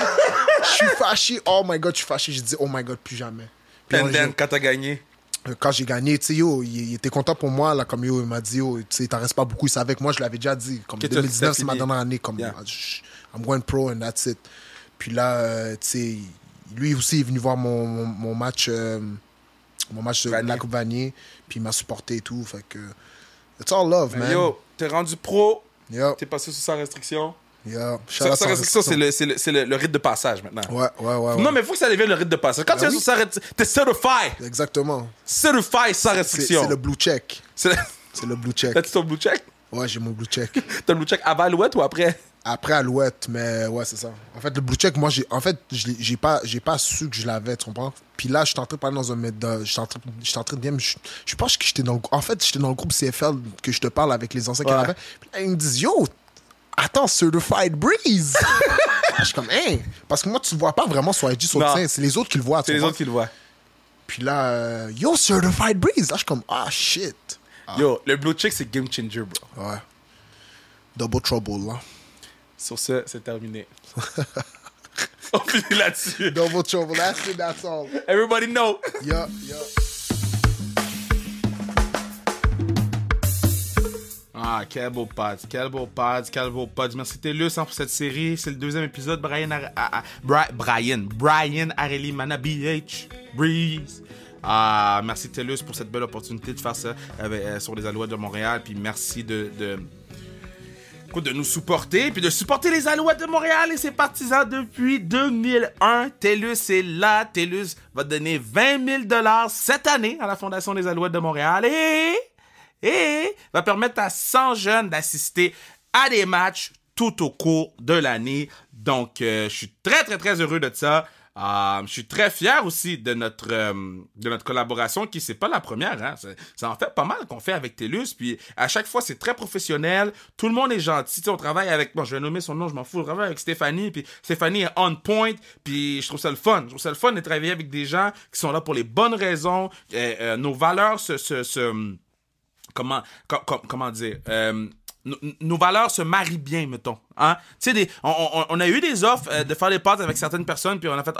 Oh my God, je suis fâché. J'ai dit, oh my God, plus jamais. Puis, quand t'as gagné? Quand j'ai gagné, tu sais, il était content pour moi, là, comme il m'a dit, tu sais, il t'en reste pas beaucoup, il savait que moi, je l'avais déjà dit. Comme 2019, c'est ma dernière année, comme, I'm going pro and that's it. Puis là, tu sais, lui aussi est venu voir mon match de la Coupe Vanier, puis il m'a supporté et tout, fait que it's all love, man. Yo, t'es rendu pro, Yo. T'es passé sous sans restriction. Yeah. Sans restriction, c'est le rite de passage maintenant. Ouais. Non, mais il faut que ça devienne le rite de passage. Quand tu es sous sans restriction, t'es certified. Exactement. Certified sans restriction. C'est le blue check. C'est le blue check. T'as-tu ton blue check? Ouais, j'ai mon blue check. T'as le blue check avant Alouette ou après? Après Alouette, mais ouais, c'est ça. En fait, le blue check, moi, j'ai pas su que je l'avais, tu comprends? Puis là, je suis en train de parler dans un... Je suis en train de dire... Je pense que j'étais dans le... En fait, j'étais dans le groupe CFL que je te parle avec les anciens Canadiens. Puis là, ils me disent, yo, attends, Certified Breeze! Je suis comme, hein? Parce que moi, tu le vois pas vraiment sur IG, sur le tien. C'est les autres qui le voient. C'est les autres qui le voient. Puis là, yo, Certified Breeze! Là, je suis comme, ah, shit! Yo, le blue check, c'est game changer, bro. Ouais. Double trouble, là. Sur ce, c'est terminé. On finit là-dessus. Double trouble, that's all. Everybody know. Yeah. Ah, quel beau pod. Merci TELUS pour cette série. C'est le deuxième épisode. Brian Areli Mana BH Breeze. Merci TELUS pour cette belle opportunité de faire ça sur les Alouettes de Montréal. Puis merci de nous supporter, puis de supporter les Alouettes de Montréal et ses partisans depuis 2001. TELUS est là. TELUS va donner 20 000 $ cette année à la Fondation des Alouettes de Montréal et va permettre à 100 jeunes d'assister à des matchs tout au cours de l'année. Donc, je suis très, très, très heureux de ça. Je suis très fier aussi de notre collaboration qui c'est pas la première, hein. Ça en fait pas mal qu'on fait avec TELUS, puis à chaque fois c'est très professionnel, tout le monde est gentil, on travaille avec, bon je vais nommer son nom, je m'en fous, on travaille avec Stéphanie, puis Stéphanie est on point, puis je trouve ça le fun de travailler avec des gens qui sont là pour les bonnes raisons, nos valeurs comment dire, nos valeurs se marient bien, mettons. Hein? Tu sais, on a eu des offres de faire des pods avec certaines personnes, puis on a fait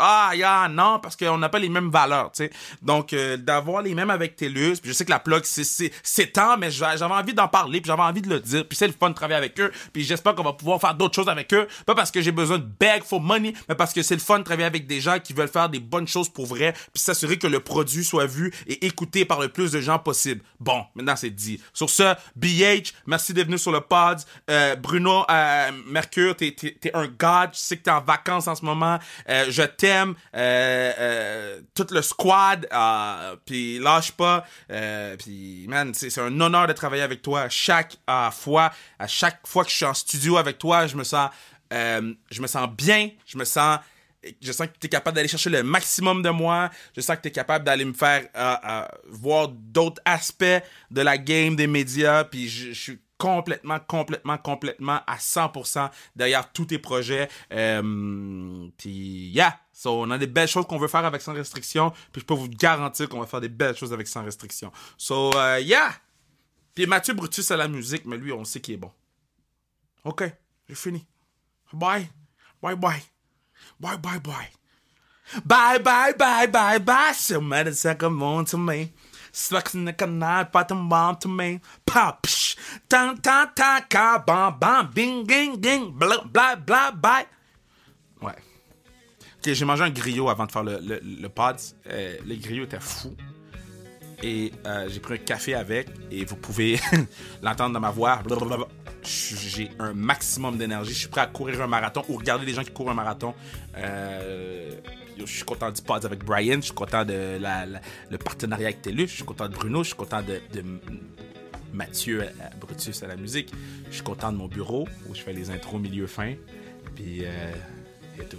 non, parce qu'on n'a pas les mêmes valeurs, tu sais. Donc, d'avoir les mêmes avec TELUS, puis je sais que la plug, c'est temps, mais j'avais envie d'en parler, puis j'avais envie de le dire, puis c'est le fun de travailler avec eux, puis j'espère qu'on va pouvoir faire d'autres choses avec eux, pas parce que j'ai besoin de beg for money, mais parce que c'est le fun de travailler avec des gens qui veulent faire des bonnes choses pour vrai, puis s'assurer que le produit soit vu et écouté par le plus de gens possible. Bon, maintenant c'est dit. Sur ce, BH, merci d'être venu sur le pod. Bruno Mercure, t'es un god, je sais que t'es en vacances en ce moment, je t'aime, tout le squad, puis lâche pas, puis man, c'est un honneur de travailler avec toi à chaque fois que je suis en studio avec toi, je me sens bien, je sens que tu es capable d'aller chercher le maximum de moi. Je sens que tu es capable d'aller me faire voir d'autres aspects de la game, des médias. Puis je suis complètement à 100% derrière tous tes projets. Puis so, on a des belles choses qu'on veut faire avec Sans Restriction. Puis je peux vous garantir qu'on va faire des belles choses avec Sans Restriction. So, Puis Mathieu Brutus à la musique, mais lui, on sait qu'il est bon. OK, j'ai fini. Bye. Bye. Bye. So mad it's like a moon to me. Slugs in the canal, bottom bomb to me. Pop, psh, tan, ka, bam, bam, bing, ging, blah, bye. Ouais. Ok, j'ai mangé un griot avant de faire le pod. Le griot était fou. Et j'ai pris un café avec. Et vous pouvez l'entendre dans ma voix. Blablabla. J'ai un maximum d'énergie. Je suis prêt à courir un marathon ou regarder les gens qui courent un marathon. Je suis content du pod avec Brian. Je suis content de le partenariat avec TELUS. Je suis content de Bruno. Je suis content de Mathieu Brutus à la musique. Je suis content de mon bureau où je fais les intros milieu fin. Puis, et tout.